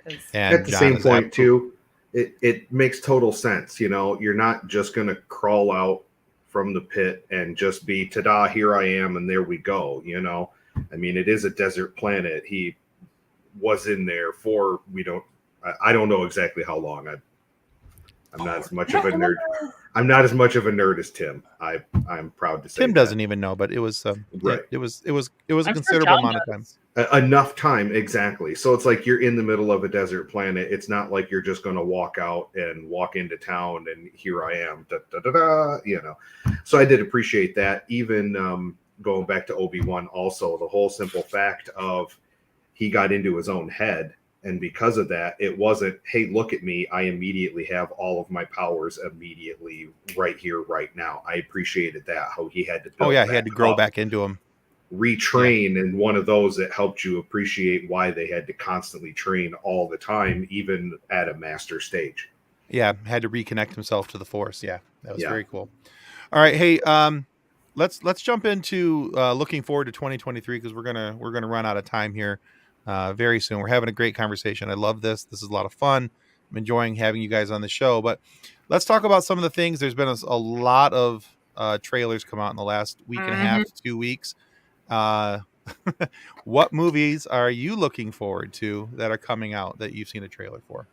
'Cause- And At the John same is point, too, it makes total sense. You know, you're not just going to crawl out from the pit and just be, ta-da, here I am, and there we go, you know? I mean, it is a desert planet. He was in there for, I don't know exactly how long. I'm not as much of a nerd. I'm not as much of a nerd as Tim. I'm proud to say Tim that. doesn't even know, but it was Right. It was a I'm sure considerable John amount of time. does. Enough time, exactly. So it's like you're in the middle of a desert planet. It's not like you're just going to walk out and walk into town and here I am, da, da, da, da, you know. So I did appreciate that. Even going back to Obi-Wan, also the whole simple fact of he got into his own head. And because of that, it wasn't, hey, look at me. I immediately have all of my powers immediately right here, right now. I appreciated that, how he had to build Oh yeah, he had that to grow up, back into him. retrain, and one of those that helped you appreciate why they had to constantly train all the time, even at a master stage. Yeah, had to reconnect himself to the Force. Yeah, that was Yeah. very cool. All right, hey, let's jump into looking forward to 2023 because we're gonna run out of time here very soon. We're having a great conversation. I love this. This is a lot of fun. I'm enjoying having you guys on the show. But let's talk about some of the things. There's been a lot of trailers come out in the last week and a half to 2 weeks. What movies are you looking forward to that are coming out that you've seen a trailer for?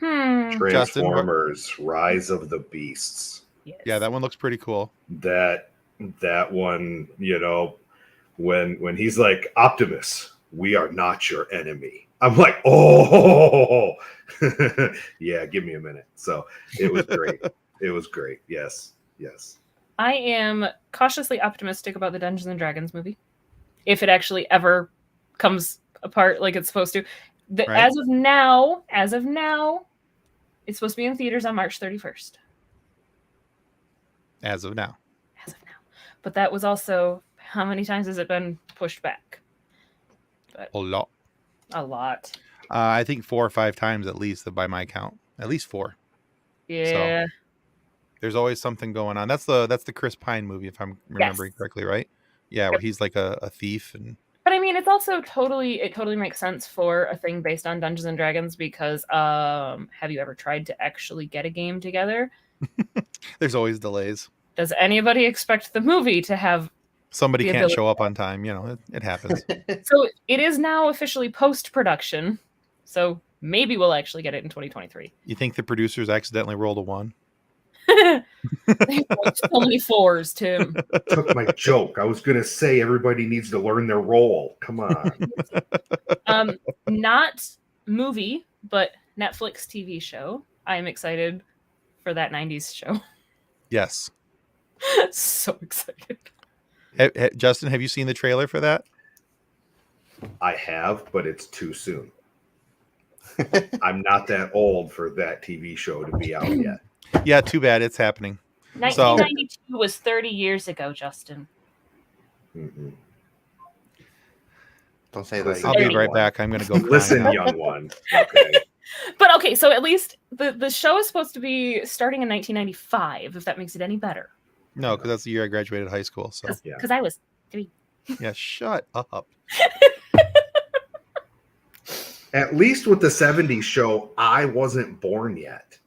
Transformers: Rise of the Beasts. Yes. Yeah, that one looks pretty cool. That one, you know, when he's like, Optimus, we are not your enemy. I'm like, oh, yeah, give me a minute. So it was great. It was great. Yes. I am cautiously optimistic about the Dungeons and Dragons movie, if it actually ever comes apart like it's supposed to. Right. As of now, it's supposed to be in theaters on March 31st. As of now. But that was also, how many times has it been pushed back? A lot. A lot. I think 4 or 5 times at least, by my count. At least 4. Yeah. So, there's always something going on. That's the Chris Pine movie, if I'm remembering correctly, right? Yeah, where he's like a thief. But I mean, it's also totally makes sense for a thing based on Dungeons and Dragons because have you ever tried to actually get a game together? There's always delays. Does anybody expect the movie to have somebody can't show up on time? You know, it happens. So it is now officially post-production. So maybe we'll actually get it in 2023. You think the producers accidentally rolled a 1? So many 4s, Tim. Took my joke. I was gonna say everybody needs to learn their role. Come on. Not movie, but Netflix TV show. I am excited for that 90s show. Yes. So excited. Justin, have you seen the trailer for that? I have, but it's too soon. I'm not that old for that TV show to be out yet. Yeah, too bad. It's happening. 1992 was 30 years ago, Justin. Mm-mm. Don't say that. I'll be right back. I'm going to go. Listen, young one. Okay. But okay, so at least the show is supposed to be starting in 1995, if that makes it any better. No, because that's the year I graduated high school. So because I was 3. Yeah, shut up. At least with the 70s show, I wasn't born yet.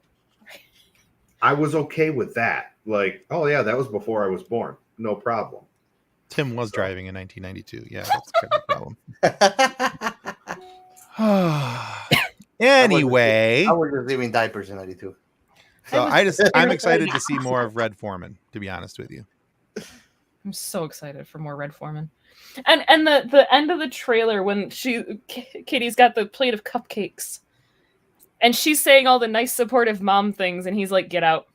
I was okay with that. Like, oh yeah, that was before I was born. No problem. Tim was driving in 1992. Yeah, that's kind of the problem. Anyway, I was just leaving diapers in 92. So I'm excited to see more of Red Foreman, to be honest with you. I'm so excited for more Red Foreman. And the end of the trailer when Kitty's got the plate of cupcakes and she's saying all the nice supportive mom things and he's like, get out.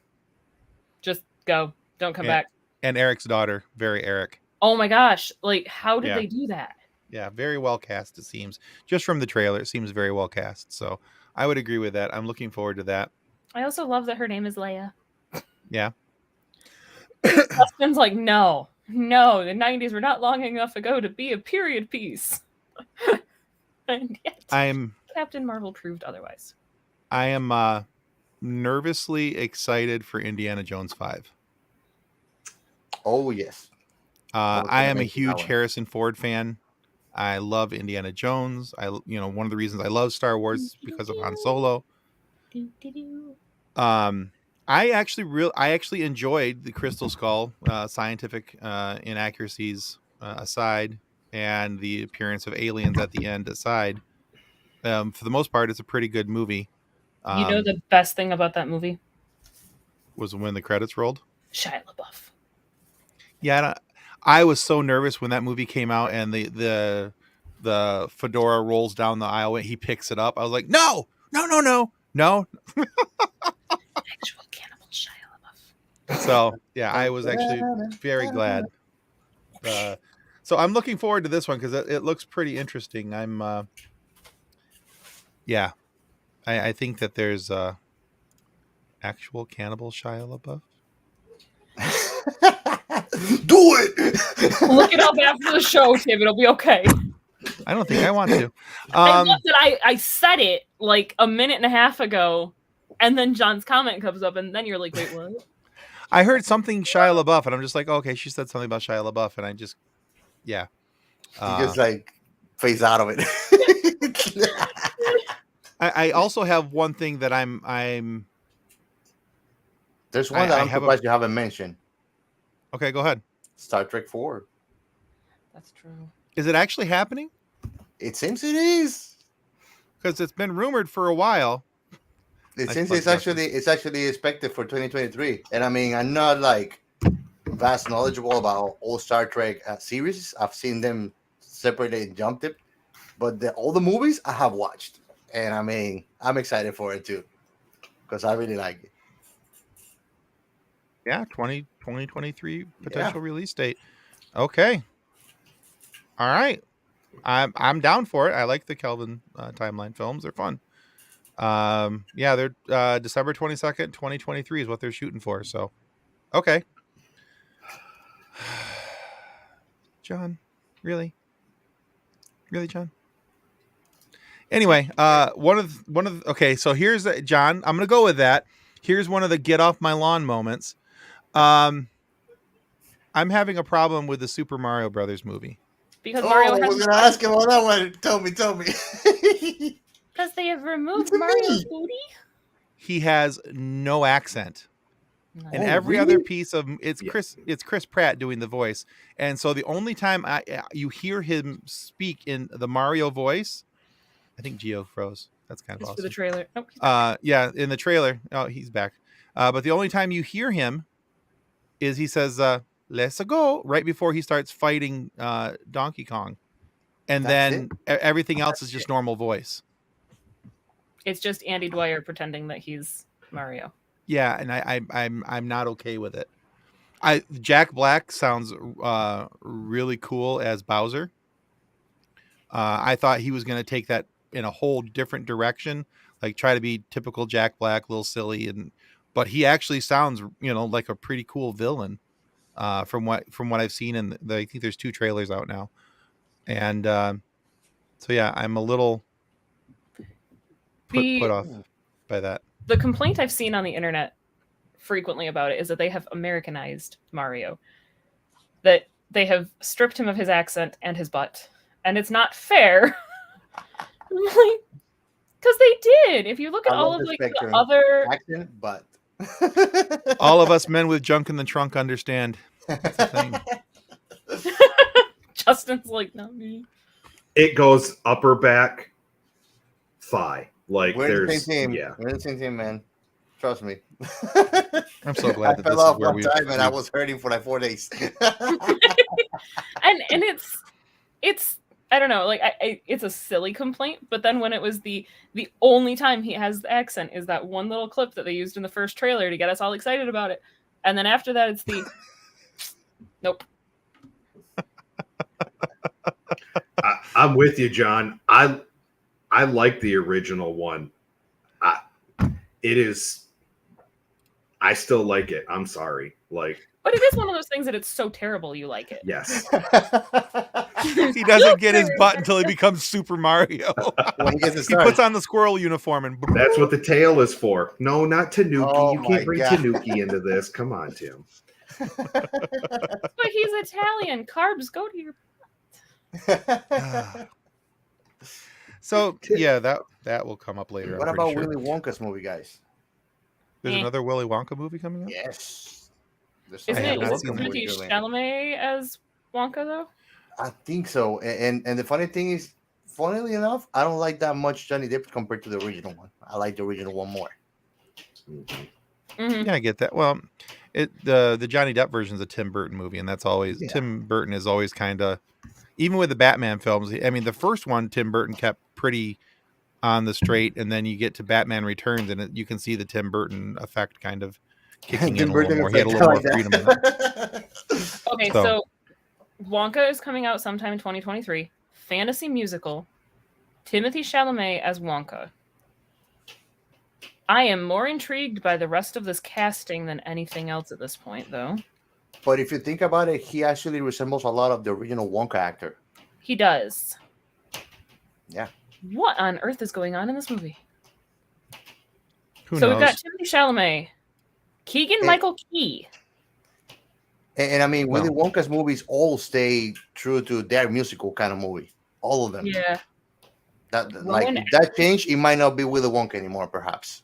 Just go. Don't come back. And Eric's daughter, very Eric. Oh my gosh. Like, how did they do that? Yeah, very well cast, it seems. Just from the trailer, it seems very well cast. So I would agree with that. I'm looking forward to that. I also love that her name is Leia. Yeah. Justin's like, no, the 90s were not long enough ago to be a period piece. And yet, I'm Captain Marvel proved otherwise. I am nervously excited for Indiana Jones 5. Oh yes. I was I gonna am a mention that huge one. Harrison Ford fan. I love Indiana Jones. One of the reasons I love Star Wars is because of Han Solo. Um, I actually enjoyed the Crystal Skull, scientific inaccuracies aside, and the appearance of aliens at the end aside. For the most part, it's a pretty good movie. You know the best thing about that movie? Was when the credits rolled. Shia LaBeouf. Yeah, I was so nervous when that movie came out and the fedora rolls down the aisle and he picks it up. I was like, no. Actual cannibal Shia LaBeouf. So yeah, I was actually very glad. So I'm looking forward to this one because it looks pretty interesting. I think that there's actual cannibal Shia LaBeouf. Do it. Look it up after the show, Tim. It'll be okay. I don't think I want to. I love that I said it like a minute and a half ago, and then John's comment comes up, and then you're like, wait, what? I heard something Shia LaBeouf, and I'm just like, oh, okay, she said something about Shia LaBeouf, and I just, yeah. He just like phase out of it. I also have one thing that I'm. There's one that I'm surprised you haven't mentioned. Okay, go ahead. Star Trek 4. That's true. Is it actually happening? It seems it is. Because it's been rumored for a while. It seems it's actually expected for 2023. And I mean, I'm not like vast knowledgeable about all Star Trek series. I've seen them separated and jumped it, but all the movies I have watched, and I mean, I'm excited for it too because I really like it. Yeah, 2023 potential release date. Okay. All right. I'm down for it. I like the Kelvin timeline films. They're fun. They're December 22nd, 2023 is what they're shooting for. So, okay. John, really, John. Anyway, okay. So here's John. I'm gonna go with that. Here's one of the get off my lawn moments. I'm having a problem with the Super Mario Brothers movie. Because Mario we're gonna ask him on that one. Tell me. Because they have removed Mario's booty. He has no accent. And every other piece of it's Chris Pratt doing the voice. And so the only time you hear him speak in the Mario voice, I think Gio froze. That's kind of awesome. For the trailer. Nope. In the trailer. Oh, he's back. But the only time you hear him is he says, let's go, right before he starts fighting Donkey Kong. And then everything else is just normal voice. It's just Andy Dwyer pretending that he's Mario. Yeah, and I'm not okay with it. Jack Black sounds really cool as Bowser. I thought he was going to take that in a whole different direction, like try to be typical Jack Black, a little silly, but he actually sounds like a pretty cool villain from what I've seen. And I think there's 2 trailers out now, and so yeah, I'm a little put off by that. The complaint I've seen on the internet frequently about it is that they have Americanized Mario. That they have stripped him of his accent and his butt. And it's not fair. Because they did. If you look at all of the other accent, but all of us men with junk in the trunk understand. That's the thing. Justin's like, not me. It goes upper back, thigh. Like we're the same team. Yeah, we're the same team, man. Trust me. I'm so glad that I fell off one time and I was hurting for like 4 days. and it's I don't know, like it's a silly complaint, but then when it was the only time he has the accent is that one little clip that they used in the first trailer to get us all excited about it, and then after that it's the nope. I'm with you, John. I like the original one. It is I still like it. I'm sorry. Like, But it is one of those things that it's so terrible you like it. yes. He doesn't get his butt until he becomes Super Mario. When he gets He his start. puts on the squirrel uniform and That's what the tail is for. No, not Tanuki. Oh You my can't bring God. Tanuki into this. Come on, Tim. But he's Italian. Carbs go to your. So yeah, that will come up later. What I'm pretty about sure. Willy Wonka's movie, guys? There's Eh. another Willy Wonka movie coming up. Yes. There's Isn't I have it not with seen that. Timothy Chalamet as Wonka though? I think so. And the funny thing is, funnily enough, I don't like that much Johnny Depp compared to the original one. I like the original one more. Mm-hmm. Yeah, I get that. Well, the Johnny Depp version is a Tim Burton movie, and that's always Yeah. Tim Burton is always kind of, even with the Batman films. I mean, the first one Tim Burton kept pretty on the straight, and then you get to Batman Returns, and you can see the Tim Burton effect kind of kicking in a little more. He had a little more freedom in it. Okay, so Wonka is coming out sometime in 2023. Fantasy musical. Timothy Chalamet as Wonka. I am more intrigued by the rest of this casting than anything else at this point, though. But if you think about it, he actually resembles a lot of the original Wonka actor. He does. Yeah. What on earth is going on in this movie? Who So knows? we've got Timothy Chalamet, Keegan-Michael Key. And I mean, Willy Wonka's movies all stay true to their musical kind of movie. All of them. Yeah. If that changed, it might not be Willy Wonka anymore, perhaps.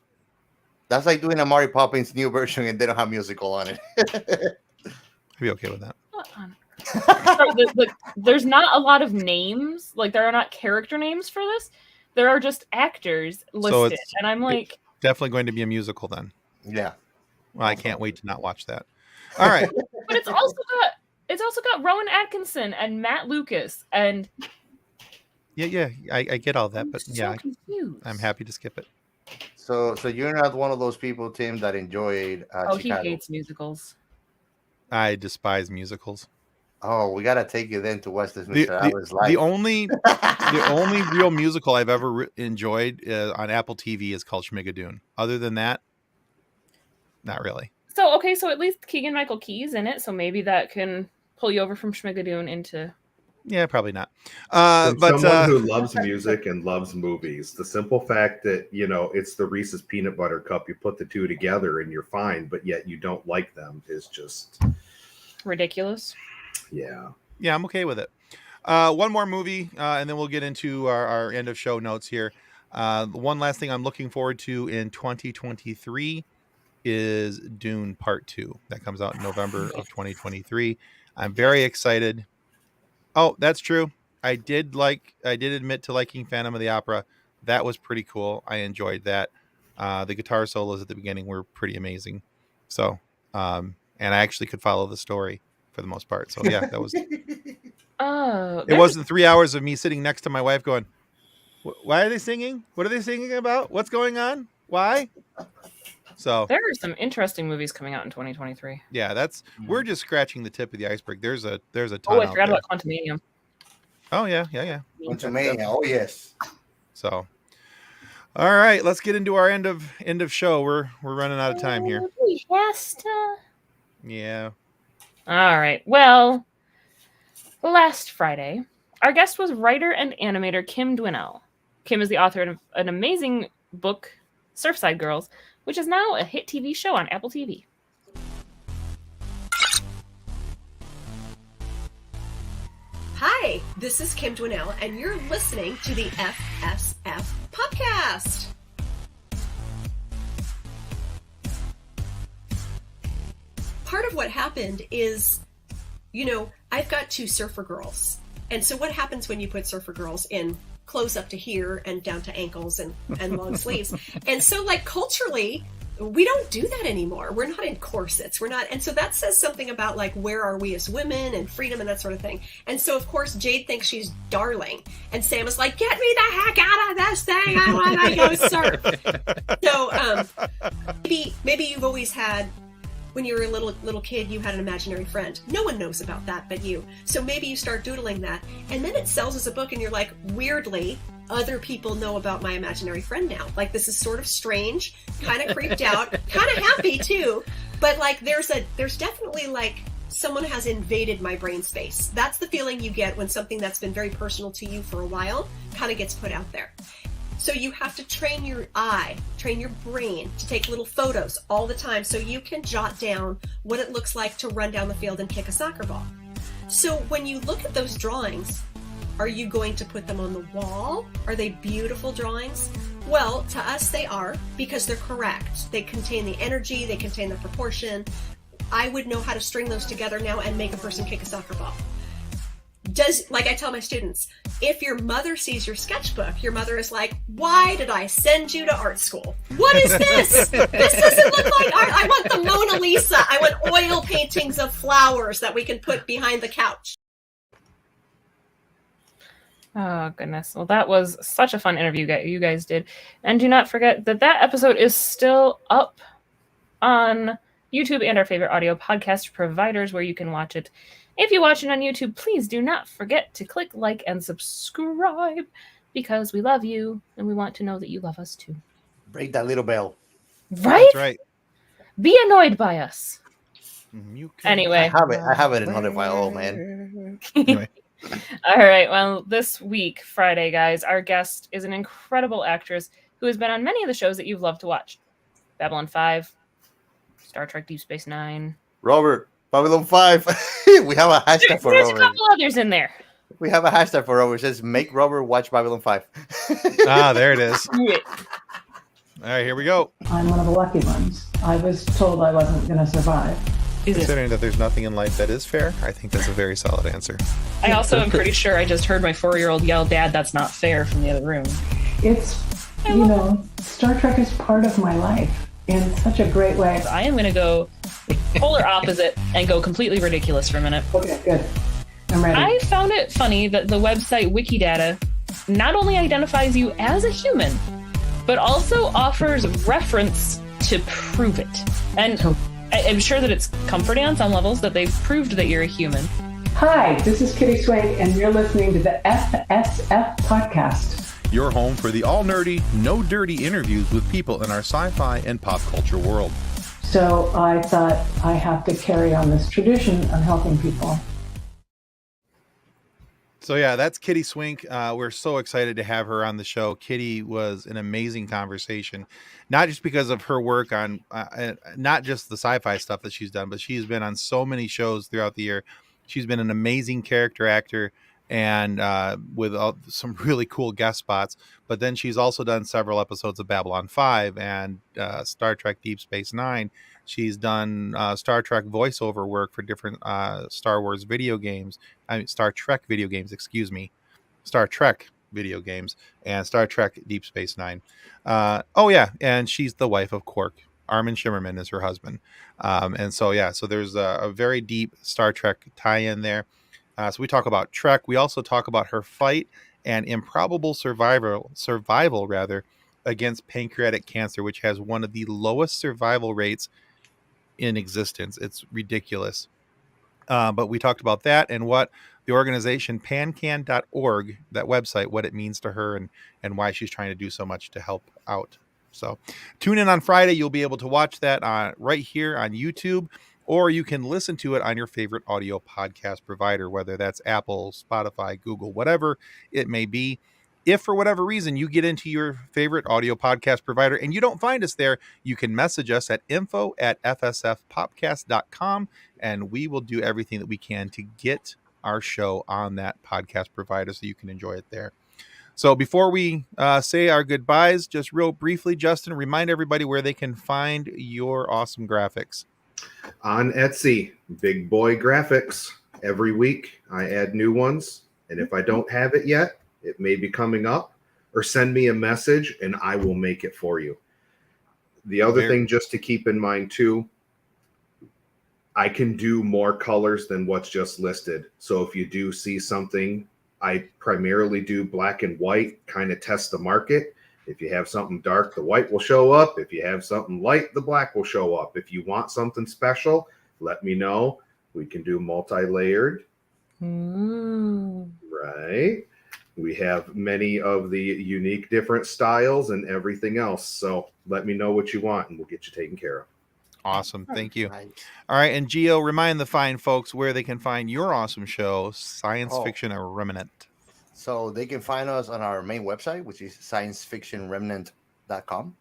That's like doing a Mary Poppins new version and they don't have musical on it. I'd be okay with that. What on earth? There's not a lot of names. Like, there are not character names for this. There are just actors listed. it's- And I'm like... Definitely going to be a musical then. Yeah. Well, I can't wait to not watch that. All right. But it's also got Rowan Atkinson and Matt Lucas and Yeah, I get all that, but so yeah, confused. I'm happy to skip it. So you're not one of those people, Tim, that enjoyed Oh, Chicago. he hates musicals. I despise musicals. Oh, we gotta take you then to watch this Mr. Alice live. The only real musical I've ever enjoyed on Apple TV is called Schmigadoon. Other than that, not really. So, okay, so at least Keegan-Michael Key's in it, so maybe that can pull you over from Schmigadoon into... Yeah, probably not. From But someone who loves music and loves movies, the simple fact that, it's the Reese's peanut butter cup, you put the two together and you're fine, but yet you don't like them is just... ridiculous. Yeah. Yeah, I'm okay with it. One more movie, and then we'll get into our end of show notes here. One last thing I'm looking forward to in 2023 is Dune Part 2. That comes out in November of 2023. I'm very excited. Oh, that's true. I did admit to liking Phantom of the Opera. That was pretty cool. I enjoyed that. The guitar solos at the beginning were pretty amazing. So, and I actually could follow the story for the most part. So yeah, that was. Oh, It wasn't 3 hours of me sitting next to my wife going, "Why are they singing? What are they singing about? What's going on? Why?" So there are some interesting movies coming out in 2023. yeah, we're just scratching the tip of the iceberg. There's a ton. Oh, I out forgot there. about Quantumania. Oh yeah. Quantumania. Oh yes. So, all right, let's get into our end of show. We're running out of time here. Yeah. All right. Well, last Friday, our guest was writer and animator Kim Dwinell. Kim is the author of an amazing book, Surfside Girls, which is now a hit TV show on Apple TV. Hi, this is Kim Dwinell, and you're listening to the FSF PopCast. Part of what happened is, I've got two surfer girls. And so what happens when you put surfer girls in clothes up to here and down to ankles and long sleeves? And so, culturally, we don't do that anymore. We're not in corsets. We're not. And so that says something about, where are we as women and freedom and that sort of thing. And so, of course, Jade thinks she's darling. And Sam is like, get me the heck out of this thing. I want to go surf. So maybe you've always had, when you were a little kid, you had an imaginary friend. No one knows about that but you. So maybe you start doodling that, and then it sells as a book, and you're like, weirdly, other people know about my imaginary friend now. Like, this is sort of strange, kind of creeped out, kind of happy too. But like, there's definitely like someone has invaded my brain space. That's the feeling you get when something that's been very personal to you for a while kind of gets put out there. So you have to train your eye, train your brain to take little photos all the time so you can jot down what it looks like to run down the field and kick a soccer ball. So when you look at those drawings, are you going to put them on the wall? Are they beautiful drawings? Well, to us they are, because they're correct. They contain the energy, they contain the proportion. I would know how to string those together now and make a person kick a soccer ball. Like I tell my students, if your mother sees your sketchbook, your mother is like, why did I send you to art school? What is this? This doesn't look like art. I want the Mona Lisa. I want oil paintings of flowers that we can put behind the couch. Oh, goodness. Well, that was such a fun interview you guys did. And do not forget that episode is still up on YouTube and our favorite audio podcast providers where you can watch it. If you watch it on YouTube, please do not forget to click like and subscribe because we love you and we want to know that you love us too. Break that little bell. Right? That's right. Be annoyed by us. Anyway. I have it in notify all, man. Anyway. All right. Well, this week, Friday, guys, our guest is an incredible actress who has been on many of the shows that you've loved to watch. Babylon 5, Star Trek Deep Space Nine. Robert, Babylon 5. We have a hashtag for There's Robert. a couple others in there. We have a hashtag for Robert. It says, make Robert watch Babylon 5. There it is. All right, here we go. I'm one of the lucky ones. I was told I wasn't going to survive. Considering that there's nothing in life that is fair, I think that's a very solid answer. I also am pretty sure I just heard my 4-year-old yell, "Dad, that's not fair," from the other room. It's, Star Trek is part of my life in such a great way. I am going to go polar opposite and go completely ridiculous for a minute. Okay, good. I'm ready. I found it funny that the website Wikidata not only identifies you as a human, but also offers reference to prove it. And I'm sure that it's comforting on some levels that they've proved that you're a human. Hi, this is Kitty Swank, and you're listening to the FSF PopCast. Your home for the all-nerdy, no-dirty interviews with people in our sci-fi and pop culture world. So I thought I have to carry on this tradition of helping people. So yeah, that's Kitty Swink. We're so excited to have her on the show. Kitty was an amazing conversation, not just because of her work on, not just the sci-fi stuff that she's done, but she's been on so many shows throughout the year. She's been an amazing character actor and with some really cool guest spots. But then she's also done several episodes of Babylon 5 and Star Trek Deep Space Nine. She's done Star Trek voiceover work for different Star Wars video games. Star Trek video games, excuse me. Star Trek video games and Star Trek Deep Space Nine. And she's the wife of Quark. Armin Shimmerman is her husband. So there's a very deep Star Trek tie-in there. So we talk about Trek. We also talk about her fight and improbable survival against pancreatic cancer, which has one of the lowest survival rates in existence. It's ridiculous. But we talked about that and what the organization pancan.org, that website, what it means to her and why she's trying to do so much to help out. So tune in on Friday. You'll be able to watch that right here on YouTube, or you can listen to it on your favorite audio podcast provider, whether that's Apple, Spotify, Google, whatever it may be. If for whatever reason you get into your favorite audio podcast provider and you don't find us there, you can message us at info@fsfpopcast.com, and we will do everything that we can to get our show on that podcast provider so you can enjoy it there. So before we say our goodbyes, just real briefly, Justin, remind everybody where they can find your awesome graphics. On Etsy, Big Boy Graphics. Every week I add new ones, and if I don't have it yet, it may be coming up, or send me a message and I will make it for you. The other thing just to keep in mind too, I can do more colors than what's just listed. So if you do see something, I primarily do black and white, kind of test the market. If you have something dark, the white will show up. If you have something light, the black will show up. If you want something special, let me know. We can do multi-layered. Right. We have many of the unique different styles and everything else. So let me know what you want and we'll get you taken care of. Awesome. Thank you. Nice. All right. And Gio, remind the fine folks where they can find your awesome show, Science Oh. Fiction Remnant. So they can find us on our main website, which is sciencefictionremnant.com.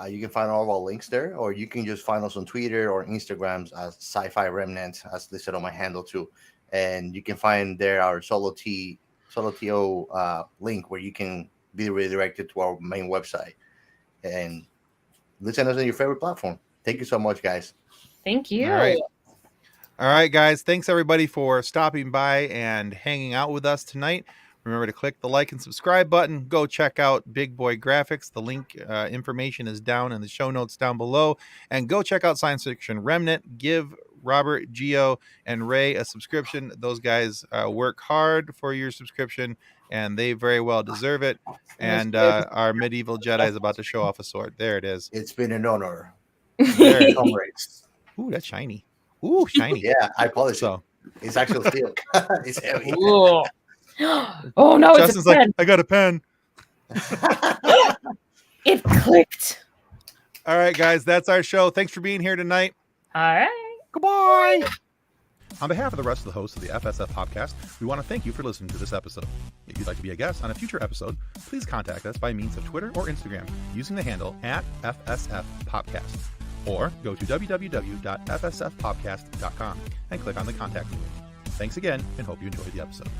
You can find all of our links there, or you can just find us on Twitter or Instagrams as Sci-Fi Remnant, as listed on my handle too. And you can find there our Solo TO link where you can be redirected to our main website and listen to us on your favorite platform. Thank you so much, guys. Thank you. All right. All right, guys. Thanks everybody for stopping by and hanging out with us tonight. Remember to click the like and subscribe button. Go check out Big Boy Graphics. The link information is down in the show notes down below. And go check out Science Fiction Remnant. Give Robert, Gio, and Ray a subscription. Those guys work hard for your subscription, and they very well deserve it. And our medieval Jedi is about to show off a sword. There it is. It's been an honor. There it is. Comrades. Ooh, that's shiny. Ooh, shiny. Yeah, I polished So. it. It's actually steel. It's heavy. Ooh. Oh no, it's Justin's a pen. like, I got a pen. It clicked. All right, guys, that's our show. Thanks for being here tonight. All right. Goodbye. On behalf of the rest of the hosts of the FSF PopCast, we want to thank you for listening to this episode. If you'd like to be a guest on a future episode, please contact us by means of Twitter or Instagram using the handle @FSF PopCast. Or go to www.fsfpopcast.com and click on the contact link. Thanks again, and hope you enjoyed the episode.